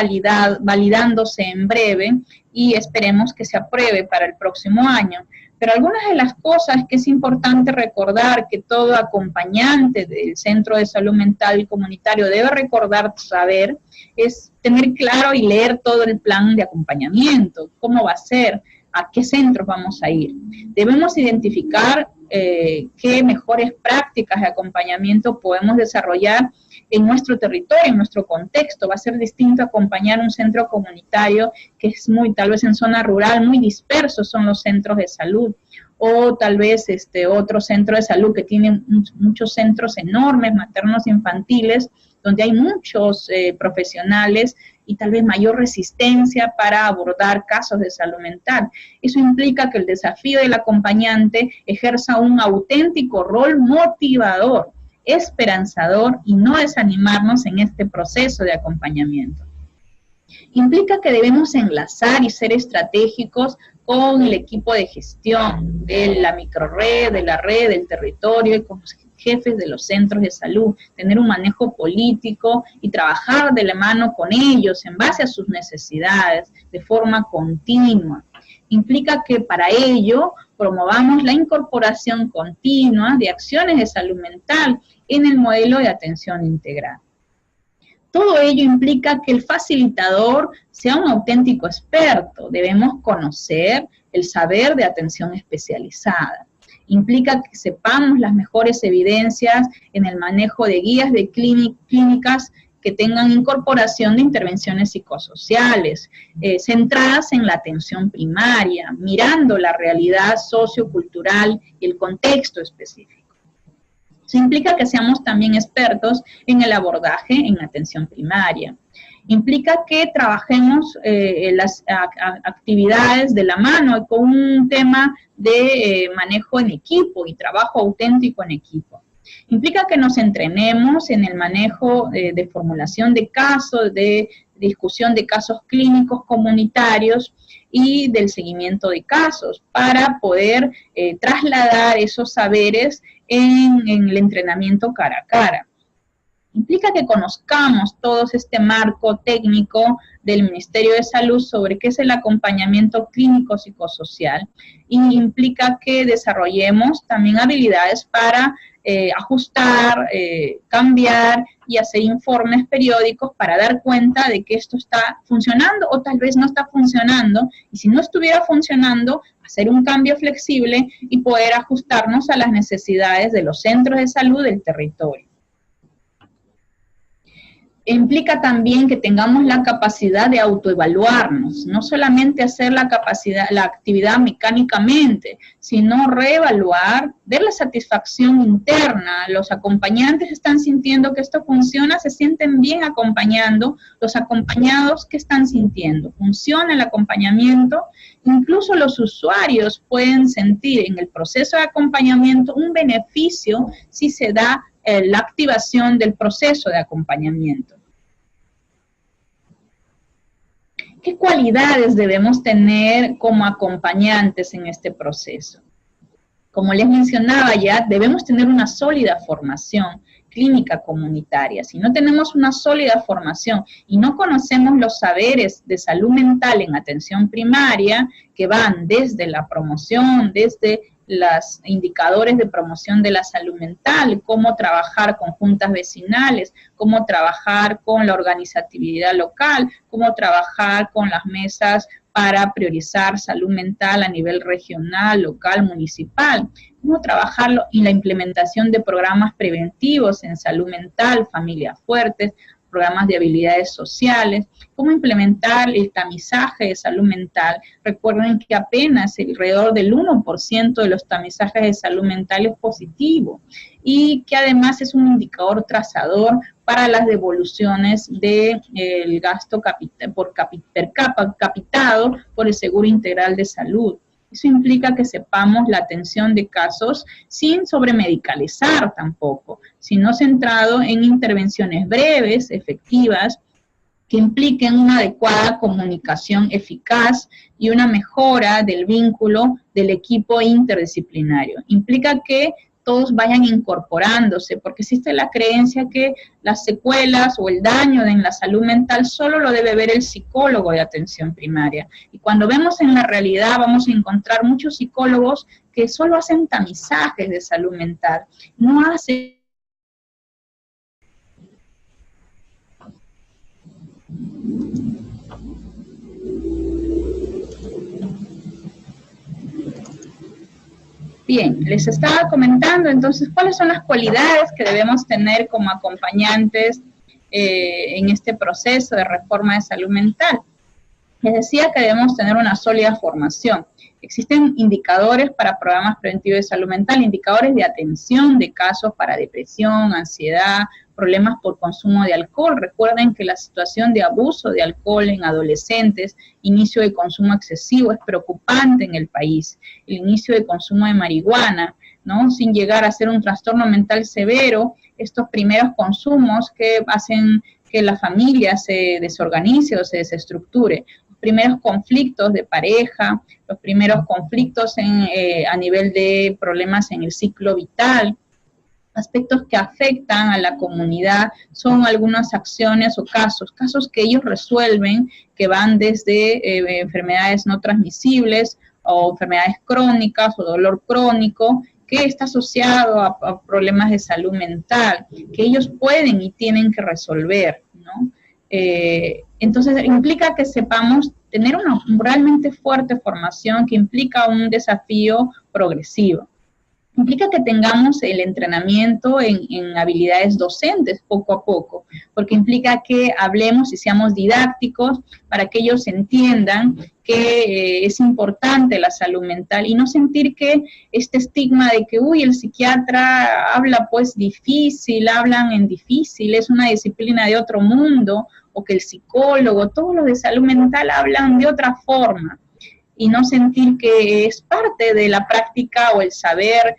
validándose en breve y esperemos que se apruebe para el próximo año. Pero algunas de las cosas que es importante recordar que todo acompañante del Centro de Salud Mental Comunitario debe recordar, saber, es tener claro y leer todo el plan de acompañamiento, cómo va a ser, a qué centros vamos a ir. Debemos identificar qué mejores prácticas de acompañamiento podemos desarrollar en nuestro territorio, en nuestro contexto. Va a ser distinto acompañar un centro comunitario que es tal vez en zona rural, muy dispersos son los centros de salud, o tal vez otro centro de salud que tiene muchos centros enormes, maternos infantiles, donde hay muchos profesionales y tal vez mayor resistencia para abordar casos de salud mental. Eso implica que el desafío del acompañante ejerza un auténtico rol motivador, esperanzador y no desanimarnos en este proceso de acompañamiento. Implica que debemos enlazar y ser estratégicos con el equipo de gestión de la microred, de la red, del territorio y con los jefes de los centros de salud, tener un manejo político y trabajar de la mano con ellos en base a sus necesidades de forma continua. Implica que para ello promovamos la incorporación continua de acciones de salud mental en el modelo de atención integral. Todo ello implica que el facilitador sea un auténtico experto. Debemos conocer el saber de atención especializada. Implica que sepamos las mejores evidencias en el manejo de guías de clínicas que tengan incorporación de intervenciones psicosociales, centradas en la atención primaria, mirando la realidad sociocultural y el contexto específico. Eso implica que seamos también expertos en el abordaje en atención primaria. Implica que trabajemos las actividades de la mano con un tema de manejo en equipo y trabajo auténtico en equipo. Implica que nos entrenemos en el manejo de formulación de casos, de discusión de casos clínicos comunitarios y del seguimiento de casos para poder trasladar esos saberes en el entrenamiento cara a cara. Implica que conozcamos todo este marco técnico del Ministerio de Salud sobre qué es el acompañamiento clínico psicosocial y implica que desarrollemos también habilidades para ajustar, cambiar y hacer informes periódicos para dar cuenta de que esto está funcionando o tal vez no está funcionando, y si no estuviera funcionando, hacer un cambio flexible y poder ajustarnos a las necesidades de los centros de salud del territorio. implica también que tengamos la capacidad de autoevaluarnos, no solamente hacer la actividad mecánicamente, sino reevaluar, ver la satisfacción interna. Los acompañantes están sintiendo que esto funciona, se sienten bien acompañando. Los acompañados, ¿qué están sintiendo? ¿Funciona el acompañamiento? Incluso los usuarios pueden sentir en el proceso de acompañamiento un beneficio si se da la activación del proceso de acompañamiento. ¿Qué cualidades debemos tener como acompañantes en este proceso? Como les mencionaba ya, debemos tener una sólida formación clínica comunitaria. Si no tenemos una sólida formación y no conocemos los saberes de salud mental en atención primaria, que van desde la promoción, desde los indicadores de promoción de la salud mental, cómo trabajar con juntas vecinales, cómo trabajar con la organizatividad local, cómo trabajar con las mesas para priorizar salud mental a nivel regional, local, municipal, cómo trabajarlo en la implementación de programas preventivos en salud mental, familias fuertes, programas de habilidades sociales, cómo implementar el tamizaje de salud mental. Recuerden que apenas alrededor del 1% de los tamizajes de salud mental es positivo y que además es un indicador trazador para las devoluciones del gasto per capitado por el Seguro Integral de Salud. Eso implica que sepamos la atención de casos sin sobremedicalizar tampoco, sino centrado en intervenciones breves, efectivas, que impliquen una adecuada comunicación eficaz y una mejora del vínculo del equipo interdisciplinario. Implica que todos vayan incorporándose, porque existe la creencia que las secuelas o el daño en la salud mental solo lo debe ver el psicólogo de atención primaria. Y cuando vemos en la realidad vamos a encontrar muchos psicólogos que solo hacen tamizajes de salud mental, no hacen Bien, les estaba comentando entonces cuáles son las cualidades que debemos tener como acompañantes en este proceso de reforma de salud mental. Les decía que debemos tener una sólida formación. Existen indicadores para programas preventivos de salud mental, indicadores de atención de casos para depresión, ansiedad, problemas por consumo de alcohol. Recuerden que la situación de abuso de alcohol en adolescentes, inicio de consumo excesivo, es preocupante en el país. El inicio de consumo de marihuana, ¿no? Sin llegar a ser un trastorno mental severo, estos primeros consumos que hacen que la familia se desorganice o se desestructure. Los primeros conflictos de pareja, los primeros conflictos a nivel de problemas en el ciclo vital, aspectos que afectan a la comunidad, son algunas acciones o casos que ellos resuelven, que van desde enfermedades no transmisibles o enfermedades crónicas o dolor crónico, que está asociado a problemas de salud mental, que ellos pueden y tienen que resolver, ¿no? Entonces, implica que sepamos tener una realmente fuerte formación que implica un desafío progresivo. Implica que tengamos el entrenamiento en habilidades docentes poco a poco, porque implica que hablemos y seamos didácticos para que ellos entiendan que es importante la salud mental y no sentir que este estigma de que, uy, el psiquiatra habla pues difícil, hablan en difícil, es una disciplina de otro mundo, o que el psicólogo, todos los de salud mental hablan de otra forma, y no sentir que es parte de la práctica o el saber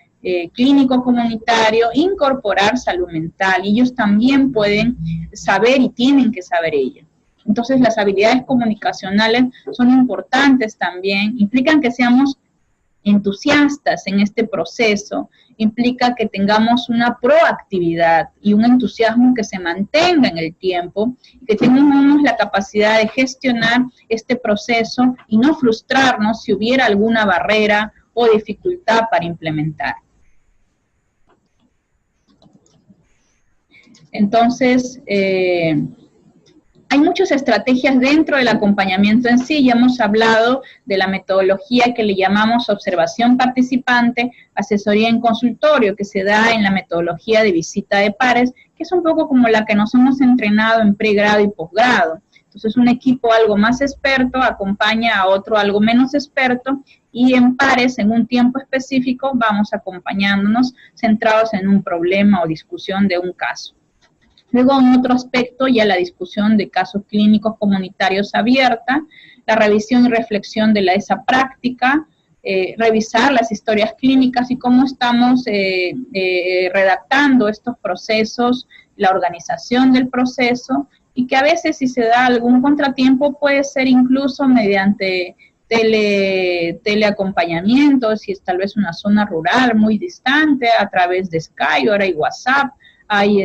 clínico comunitario, incorporar salud mental, y ellos también pueden saber y tienen que saber ello. Entonces las habilidades comunicacionales son importantes también, implican que seamos entusiastas en este proceso, implica que tengamos una proactividad y un entusiasmo que se mantenga en el tiempo, que tengamos la capacidad de gestionar este proceso y no frustrarnos si hubiera alguna barrera o dificultad para implementar. Entonces, Hay muchas estrategias dentro del acompañamiento en sí. Ya hemos hablado de la metodología que le llamamos observación participante, asesoría en consultorio, que se da en la metodología de visita de pares, que es un poco como la que nos hemos entrenado en pregrado y posgrado. Entonces, un equipo algo más experto acompaña a otro algo menos experto, y en pares, en un tiempo específico, vamos acompañándonos centrados en un problema o discusión de un caso. Luego, en otro aspecto, ya la discusión de casos clínicos comunitarios abierta, la revisión y reflexión de esa práctica, revisar las historias clínicas y cómo estamos redactando estos procesos, la organización del proceso, y que a veces, si se da algún contratiempo, puede ser incluso mediante teleacompañamiento, si es tal vez una zona rural muy distante, a través de Skype, ahora hay WhatsApp, hay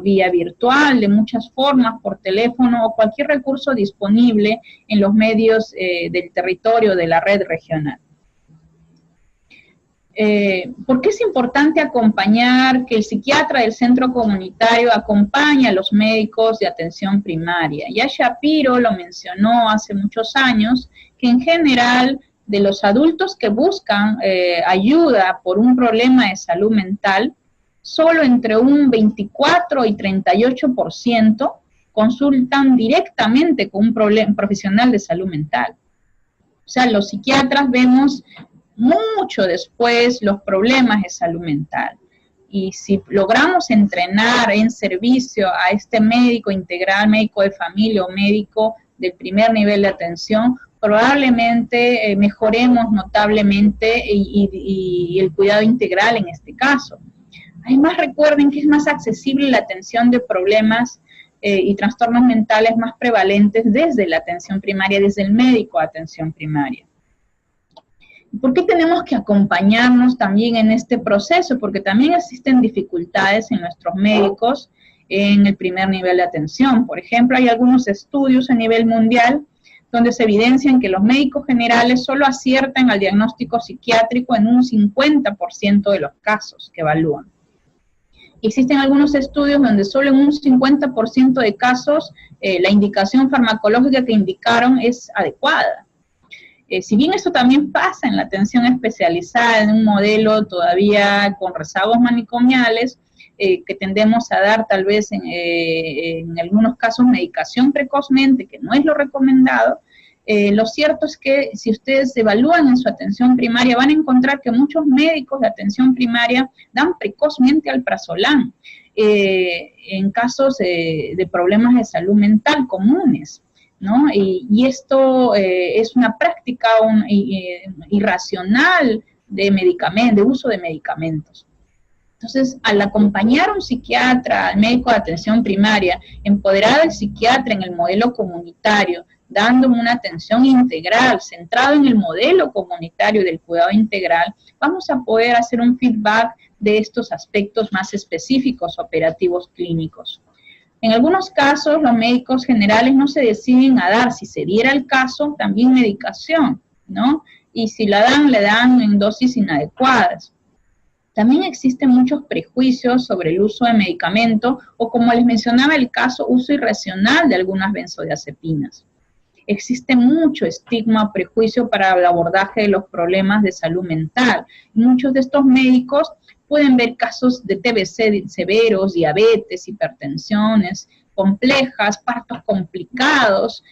vía virtual, de muchas formas, por teléfono o cualquier recurso disponible en los medios del territorio de la red regional. ¿Por qué es importante acompañar, que el psiquiatra del centro comunitario acompañe a los médicos de atención primaria? Ya Shapiro lo mencionó hace muchos años, que en general de los adultos que buscan ayuda por un problema de salud mental, solo entre un 24 y 38% consultan directamente con un profesional de salud mental. O sea, los psiquiatras vemos mucho después los problemas de salud mental. Y si logramos entrenar en servicio a este médico integral, médico de familia o médico del primer nivel de atención, probablemente mejoremos notablemente y el cuidado integral en este caso. Además, recuerden que es más accesible la atención de problemas y trastornos mentales más prevalentes desde la atención primaria, desde el médico de atención primaria. ¿Por qué tenemos que acompañarnos también en este proceso? Porque también existen dificultades en nuestros médicos en el primer nivel de atención. Por ejemplo, hay algunos estudios a nivel mundial donde se evidencian que los médicos generales solo aciertan al diagnóstico psiquiátrico en un 50% de los casos que evalúan. Existen algunos estudios donde solo en un 50% de casos la indicación farmacológica que indicaron es adecuada. Si bien esto también pasa en la atención especializada, en un modelo todavía con rezagos manicomiales, que tendemos a dar tal vez en algunos casos medicación precozmente, que no es lo recomendado, lo cierto es que si ustedes evalúan en su atención primaria, van a encontrar que muchos médicos de atención primaria dan precozmente alprazolam en casos de problemas de salud mental comunes, ¿no? Y esto es una práctica irracional de uso de medicamentos. Entonces, al acompañar a un psiquiatra, al médico de atención primaria, empoderar al psiquiatra en el modelo comunitario, dando una atención integral, centrado en el modelo comunitario del cuidado integral, vamos a poder hacer un feedback de estos aspectos más específicos operativos clínicos. En algunos casos, los médicos generales no se deciden a dar, si se diera el caso, también medicación, ¿no? Y si la dan, le dan en dosis inadecuadas. También existen muchos prejuicios sobre el uso de medicamentos o, como les mencionaba, el caso uso irracional de algunas benzodiazepinas. Existe mucho estigma o prejuicio para el abordaje de los problemas de salud mental. Muchos de estos médicos pueden ver casos de TBC severos, diabetes, hipertensiones complejas, partos complicados,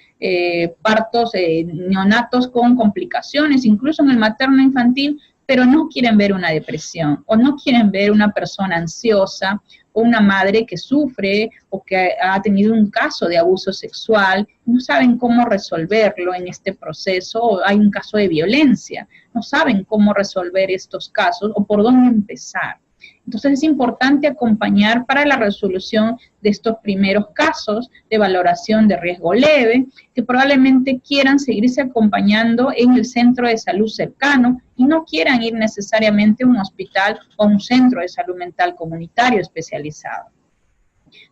partos neonatos con complicaciones, incluso en el materno infantil, pero no quieren ver una depresión o no quieren ver una persona ansiosa o una madre que sufre o que ha tenido un caso de abuso sexual, no saben cómo resolverlo en este proceso, o hay un caso de violencia, no saben cómo resolver estos casos o por dónde empezar. Entonces es importante acompañar para la resolución de estos primeros casos de valoración de riesgo leve, que probablemente quieran seguirse acompañando en el centro de salud cercano y no quieran ir necesariamente a un hospital o a un centro de salud mental comunitario especializado.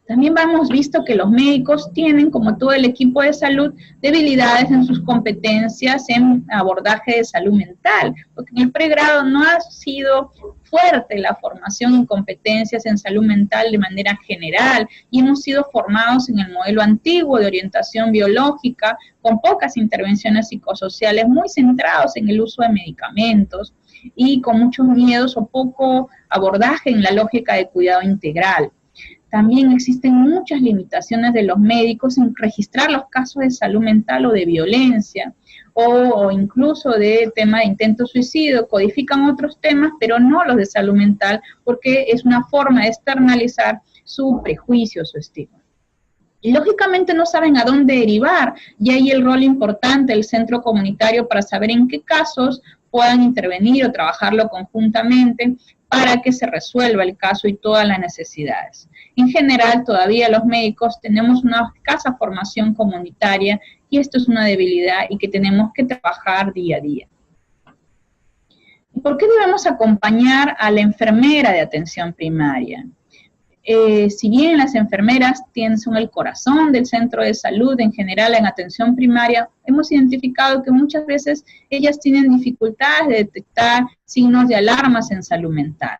También hemos visto que los médicos tienen, como todo el equipo de salud, debilidades en sus competencias en abordaje de salud mental, porque en el pregrado no ha sido fuerte la formación en competencias en salud mental de manera general y hemos sido formados en el modelo antiguo de orientación biológica con pocas intervenciones psicosociales muy centrados en el uso de medicamentos y con muchos miedos o poco abordaje en la lógica de cuidado integral. También existen muchas limitaciones de los médicos en registrar los casos de salud mental o de violencia, o incluso de tema de intento suicidio. Codifican otros temas, pero no los de salud mental, porque es una forma de externalizar su prejuicio, su estigma. Y lógicamente no saben a dónde derivar, y ahí el rol importante del centro comunitario para saber en qué casos puedan intervenir o trabajarlo conjuntamente para que se resuelva el caso y todas las necesidades. En general, todavía los médicos tenemos una escasa formación comunitaria y esto es una debilidad y que tenemos que trabajar día a día. ¿Y por qué debemos acompañar a la enfermera de atención primaria? Si bien las enfermeras son el corazón del centro de salud en general en atención primaria, hemos identificado que muchas veces ellas tienen dificultades de detectar signos de alarmas en salud mental.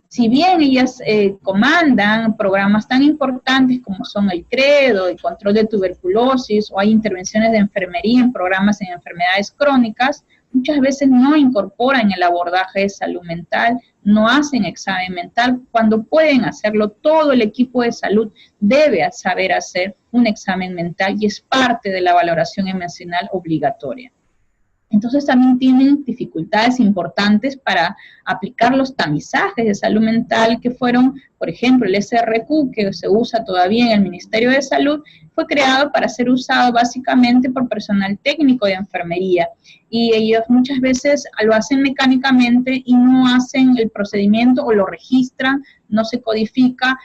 Si bien ellas comandan programas tan importantes como son el CREDO, el control de tuberculosis, o hay intervenciones de enfermería en programas en enfermedades crónicas, muchas veces no incorporan el abordaje de salud mental, no hacen examen mental, cuando pueden hacerlo. Todo el equipo de salud debe saber hacer un examen mental y es parte de la valoración emocional obligatoria. Entonces también tienen dificultades importantes para aplicar los tamizajes de salud mental que fueron, por ejemplo, el SRQ, que se usa todavía en el Ministerio de Salud, fue creado para ser usado básicamente por personal técnico de enfermería y ellos muchas veces lo hacen mecánicamente y no hacen el procedimiento o lo registran, no se codifica,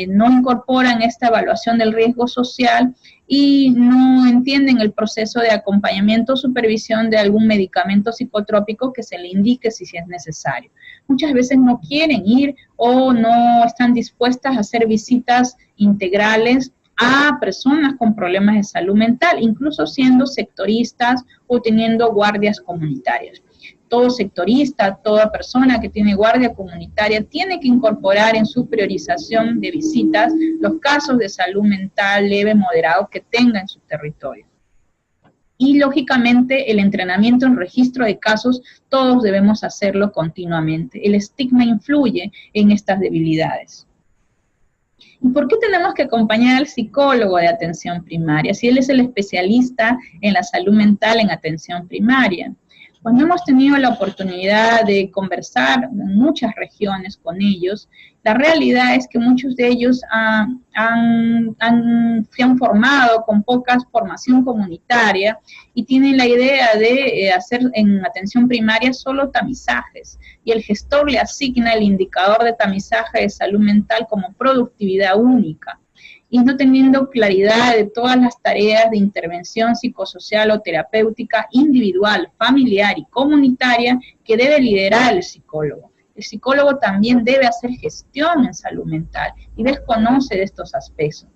no incorporan esta evaluación del riesgo social y no entienden el proceso de acompañamiento o supervisión de algún medicamento psicotrópico que se le indique si es necesario. Muchas veces no quieren ir o no están dispuestas a hacer visitas integrales a personas con problemas de salud mental, incluso siendo sectoristas o teniendo guardias comunitarias. Todo sectorista, toda persona que tiene guardia comunitaria tiene que incorporar en su priorización de visitas los casos de salud mental leve, moderado que tenga en su territorio. Y lógicamente el entrenamiento en registro de casos, todos debemos hacerlo continuamente. El estigma influye en estas debilidades. ¿Y por qué tenemos que acompañar al psicólogo de atención primaria si él es el especialista en la salud mental en atención primaria? Cuando hemos tenido la oportunidad de conversar en muchas regiones con ellos, la realidad es que muchos de ellos se han formado con poca formación comunitaria y tienen la idea de hacer en atención primaria solo tamizajes. Y el gestor le asigna el indicador de tamizaje de salud mental como productividad única. Y no teniendo claridad de todas las tareas de intervención psicosocial o terapéutica individual, familiar y comunitaria que debe liderar el psicólogo. El psicólogo también debe hacer gestión en salud mental y desconoce de estos aspectos.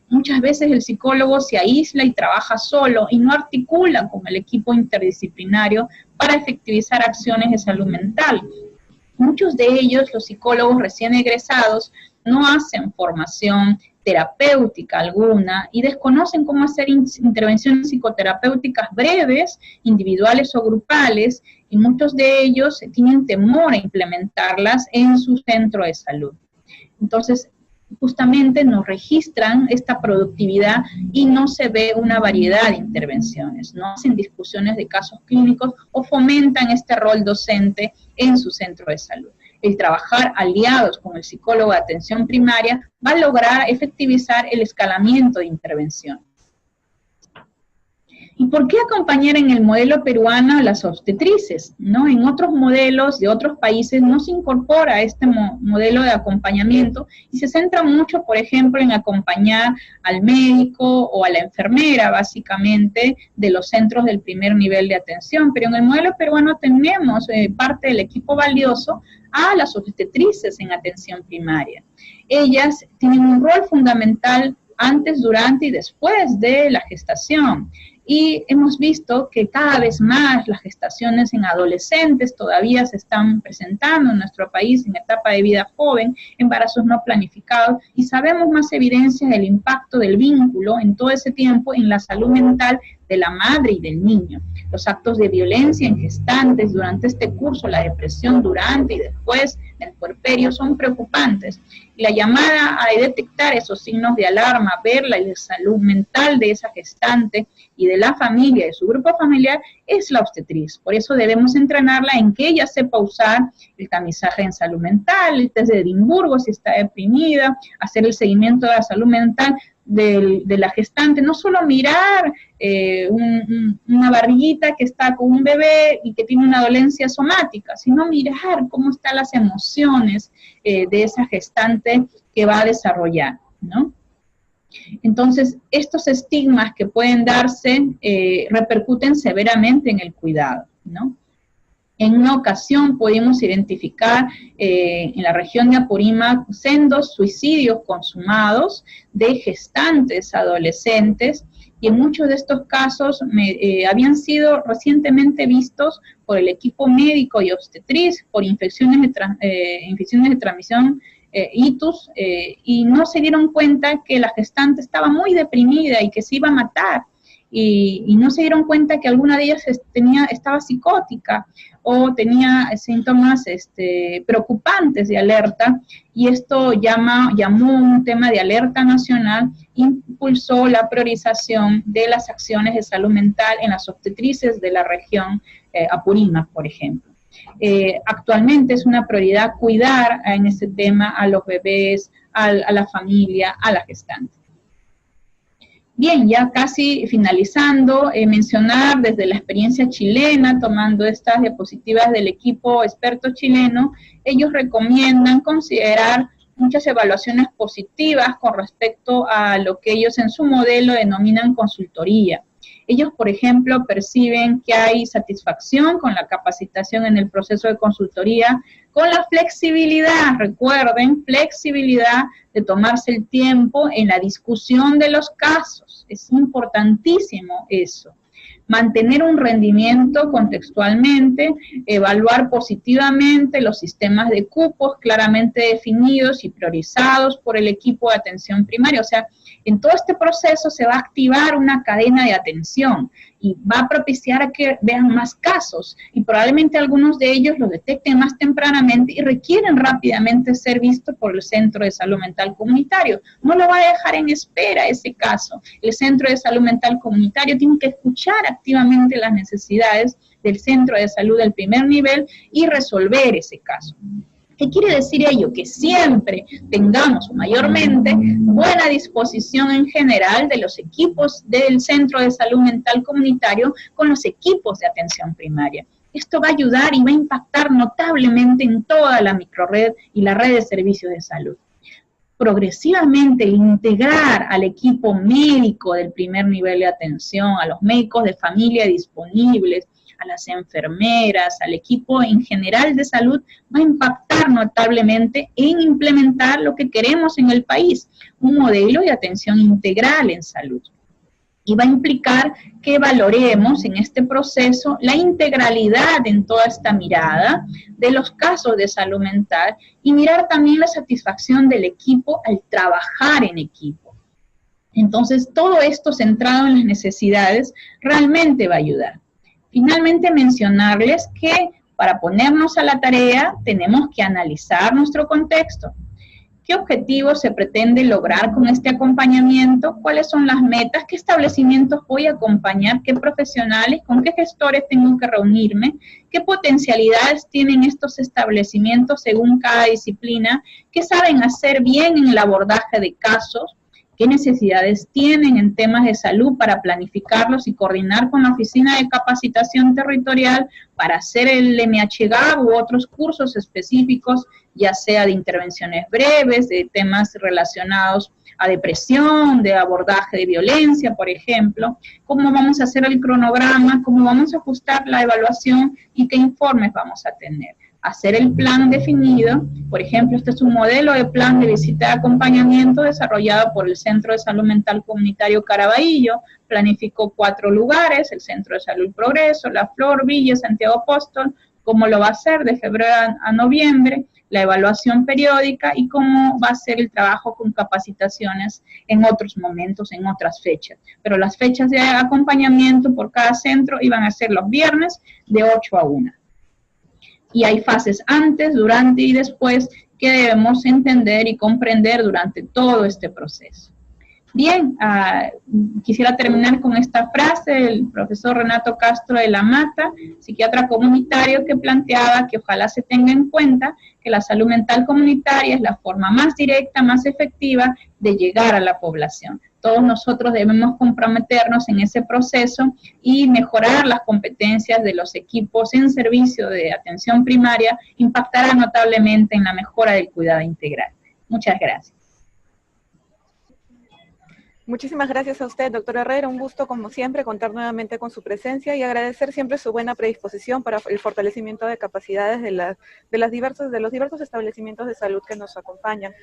Muchas veces el psicólogo se aísla y trabaja solo y no articula con el equipo interdisciplinario para efectivizar acciones de salud mental. Muchos de ellos, los psicólogos recién egresados, no hacen formación terapéutica alguna y desconocen cómo hacer intervenciones psicoterapéuticas breves, individuales o grupales, y muchos de ellos tienen temor a implementarlas en su centro de salud. Entonces, justamente nos registran esta productividad y no se ve una variedad de intervenciones, no hacen discusiones de casos clínicos o fomentan este rol docente en su centro de salud. El trabajar aliados con el psicólogo de atención primaria va a lograr efectivizar el escalamiento de intervención. ¿Y por qué acompañar en el modelo peruano a las obstetrices? ¿No? En otros modelos de otros países no se incorpora este modelo de acompañamiento y se centra mucho, por ejemplo, en acompañar al médico o a la enfermera, básicamente, de los centros del primer nivel de atención. Pero en el modelo peruano tenemos parte del equipo valioso a las obstetrices en atención primaria. Ellas tienen un rol fundamental antes, durante y después de la gestación. Y hemos visto que cada vez más las gestaciones en adolescentes todavía se están presentando en nuestro país en etapa de vida joven, embarazos no planificados, y sabemos más evidencias del impacto del vínculo en todo ese tiempo en la salud mental de la madre y del niño. Los actos de violencia en gestantes durante este curso, la depresión durante y después del puerperio son preocupantes. Y la llamada a detectar esos signos de alarma, ver la salud mental de esa gestante y de la familia, de su grupo familiar, es la obstetriz. Por eso debemos entrenarla en que ella sepa usar el tamizaje en salud mental, el test de Edimburgo si está deprimida, hacer el seguimiento de la salud mental de la gestante, no solo mirar una barriguita que está con un bebé y que tiene una dolencia somática, sino mirar cómo están las emociones de esa gestante que va a desarrollar, ¿no? Entonces, estos estigmas que pueden darse repercuten severamente en el cuidado, ¿no? En una ocasión pudimos identificar en la región de Apurímac sendos suicidios consumados de gestantes adolescentes, y en muchos de estos casos habían sido recientemente vistos por el equipo médico y obstetriz por infecciones de transmisión ITUS, y no se dieron cuenta que la gestante estaba muy deprimida y que se iba a matar. Y no se dieron cuenta que alguna de ellas estaba psicótica o tenía síntomas preocupantes de alerta, y esto llamó un tema de alerta nacional, impulsó la priorización de las acciones de salud mental en las obstetrices de la región Apurímac, por ejemplo. Actualmente es una prioridad cuidar en este tema a los bebés, a la familia, a la gestante. Bien, ya casi finalizando, mencionar desde la experiencia chilena, tomando estas diapositivas del equipo experto chileno, ellos recomiendan considerar muchas evaluaciones positivas con respecto a lo que ellos en su modelo denominan consultoría. Ellos, por ejemplo, perciben que hay satisfacción con la capacitación en el proceso de consultoría, con la flexibilidad, recuerden, flexibilidad de tomarse el tiempo en la discusión de los casos. Es importantísimo eso. Mantener un rendimiento contextualmente, evaluar positivamente los sistemas de cupos claramente definidos y priorizados por el equipo de atención primaria. O sea, en todo este proceso se va a activar una cadena de atención y va a propiciar que vean más casos, y probablemente algunos de ellos los detecten más tempranamente y requieren rápidamente ser vistos por el Centro de Salud Mental Comunitario. No lo va a dejar en espera ese caso. El Centro de Salud Mental Comunitario tiene que escuchar activamente las necesidades del centro de salud del primer nivel y resolver ese caso. ¿Qué quiere decir ello? Que siempre tengamos mayormente buena disposición en general de los equipos del Centro de Salud Mental Comunitario con los equipos de atención primaria. Esto va a ayudar y va a impactar notablemente en toda la microred y la red de servicios de salud. Progresivamente, el integrar al equipo médico del primer nivel de atención, a los médicos de familia disponibles, a las enfermeras, al equipo en general de salud, va a impactar notablemente en implementar lo que queremos en el país, un modelo de atención integral en salud. Y va a implicar que valoremos en este proceso la integralidad en toda esta mirada de los casos de salud mental y mirar también la satisfacción del equipo al trabajar en equipo. Entonces, todo esto centrado en las necesidades realmente va a ayudar. Finalmente, mencionarles que para ponernos a la tarea tenemos que analizar nuestro contexto. ¿Qué objetivos se pretende lograr con este acompañamiento? ¿Cuáles son las metas? ¿Qué establecimientos voy a acompañar? ¿Qué profesionales? ¿Con qué gestores tengo que reunirme? ¿Qué potencialidades tienen estos establecimientos según cada disciplina? ¿Qué saben hacer bien en el abordaje de casos? ¿Qué necesidades tienen en temas de salud para planificarlos y coordinar con la Oficina de Capacitación Territorial para hacer el MHGAP u otros cursos específicos, ya sea de intervenciones breves, de temas relacionados a depresión, de abordaje de violencia, por ejemplo? ¿Cómo vamos a hacer el cronograma? ¿Cómo vamos a ajustar la evaluación? ¿Y qué informes vamos a tener? hacer el plan definido. Por ejemplo, este es un modelo de plan de visita de acompañamiento desarrollado por el Centro de Salud Mental Comunitario Caraballo. Planificó 4 lugares: el Centro de Salud Progreso, La Flor, Villa, Santiago Apóstol, cómo lo va a hacer de febrero a noviembre, la evaluación periódica y cómo va a ser el trabajo con capacitaciones en otros momentos, en otras fechas. Pero las fechas de acompañamiento por cada centro iban a ser los viernes de 8 a 1. Y hay fases antes, durante y después que debemos entender y comprender durante todo este proceso. Bien, quisiera terminar con esta frase del profesor Renato Castro de la Mata, psiquiatra comunitario, que planteaba que ojalá se tenga en cuenta que la salud mental comunitaria es la forma más directa, más efectiva de llegar a la población. Todos nosotros debemos comprometernos en ese proceso y mejorar las competencias de los equipos en servicio de atención primaria impactará notablemente en la mejora del cuidado integral. Muchas gracias. Muchísimas gracias a usted, doctor Herrera. Un gusto, como siempre, contar nuevamente con su presencia y agradecer siempre su buena predisposición para el fortalecimiento de capacidades de los diversos establecimientos de salud que nos acompañan.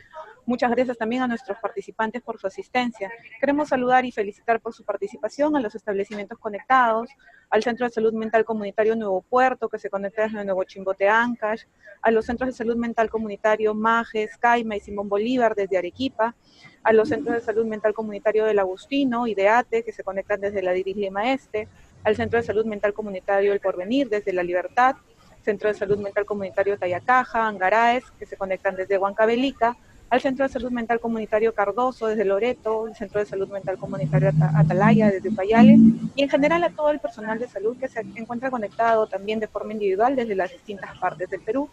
Muchas gracias también a nuestros participantes por su asistencia. Queremos saludar y felicitar por su participación a los establecimientos conectados, al Centro de Salud Mental Comunitario Nuevo Puerto, que se conecta desde Nuevo Chimbote, Ancash, a los Centros de Salud Mental Comunitario Majes, Caima y Simón Bolívar desde Arequipa, a los Centros de Salud Mental Comunitario del Agustino y de ATE, que se conectan desde la Diris Lima Este, al Centro de Salud Mental Comunitario El Porvenir desde La Libertad, Centro de Salud Mental Comunitario Tayacaja, Angaraes, que se conectan desde Huancavelica, al Centro de Salud Mental Comunitario Cardoso desde Loreto, el Centro de Salud Mental Comunitario Atalaya desde Ucayale, y en general a todo el personal de salud que se encuentra conectado también de forma individual desde las distintas partes del Perú.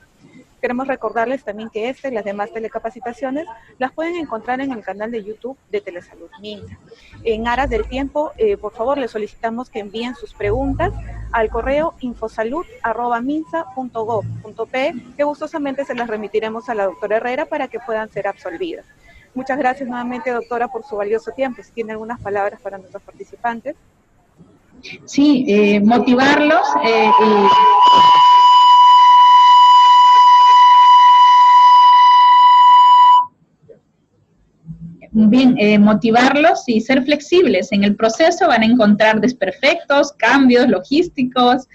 Queremos recordarles también que esta y las demás telecapacitaciones las pueden encontrar en el canal de YouTube de Telesalud Minsa. En aras del tiempo, por favor, les solicitamos que envíen sus preguntas al correo infosalud@minsa.gov.pe, que gustosamente se las remitiremos a la doctora Herrera para que puedan ser absolvidas. Muchas gracias nuevamente, doctora, por su valioso tiempo. Si tiene algunas palabras para nuestros participantes. Sí, motivarlos motivarlos y ser flexibles. En el proceso van a encontrar desperfectos, cambios logísticos,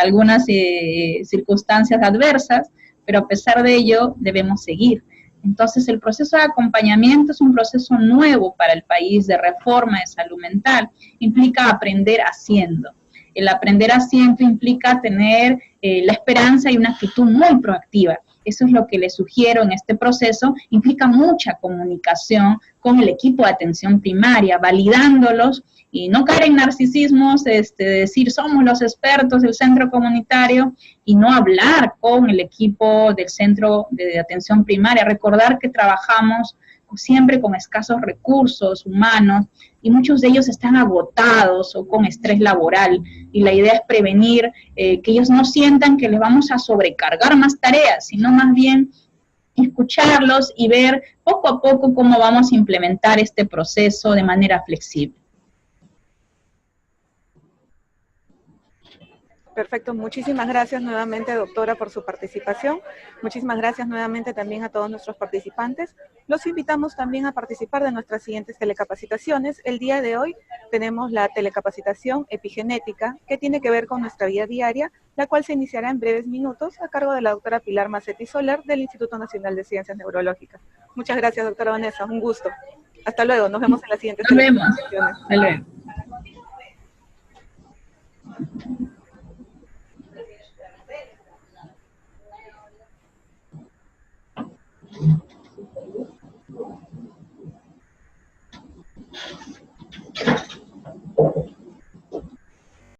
algunas circunstancias adversas, pero a pesar de ello debemos seguir. Entonces el proceso de acompañamiento es un proceso nuevo para el país de reforma de salud mental. Implica aprender haciendo. El aprender haciendo implica tener la esperanza y una actitud muy proactiva. Eso es lo que les sugiero en este proceso. Implica mucha comunicación con el equipo de atención primaria, validándolos y no caer en narcisismos, decir somos los expertos del centro comunitario y no hablar con el equipo del centro de atención primaria. Recordar que trabajamos siempre con escasos recursos humanos y muchos de ellos están agotados o con estrés laboral, y la idea es prevenir que ellos no sientan que les vamos a sobrecargar más tareas, sino más bien escucharlos y ver poco a poco cómo vamos a implementar este proceso de manera flexible. Perfecto, muchísimas gracias nuevamente, doctora, por su participación. Muchísimas gracias nuevamente también a todos nuestros participantes. Los invitamos también a participar de nuestras siguientes telecapacitaciones. El día de hoy tenemos la telecapacitación epigenética, que tiene que ver con nuestra vida diaria, la cual se iniciará en breves minutos a cargo de la doctora Pilar Macetti Soler del Instituto Nacional de Ciencias Neurológicas. Muchas gracias, doctora Vanessa, un gusto. Hasta luego, nos vemos en las siguientes telecapacitaciones. Hasta luego.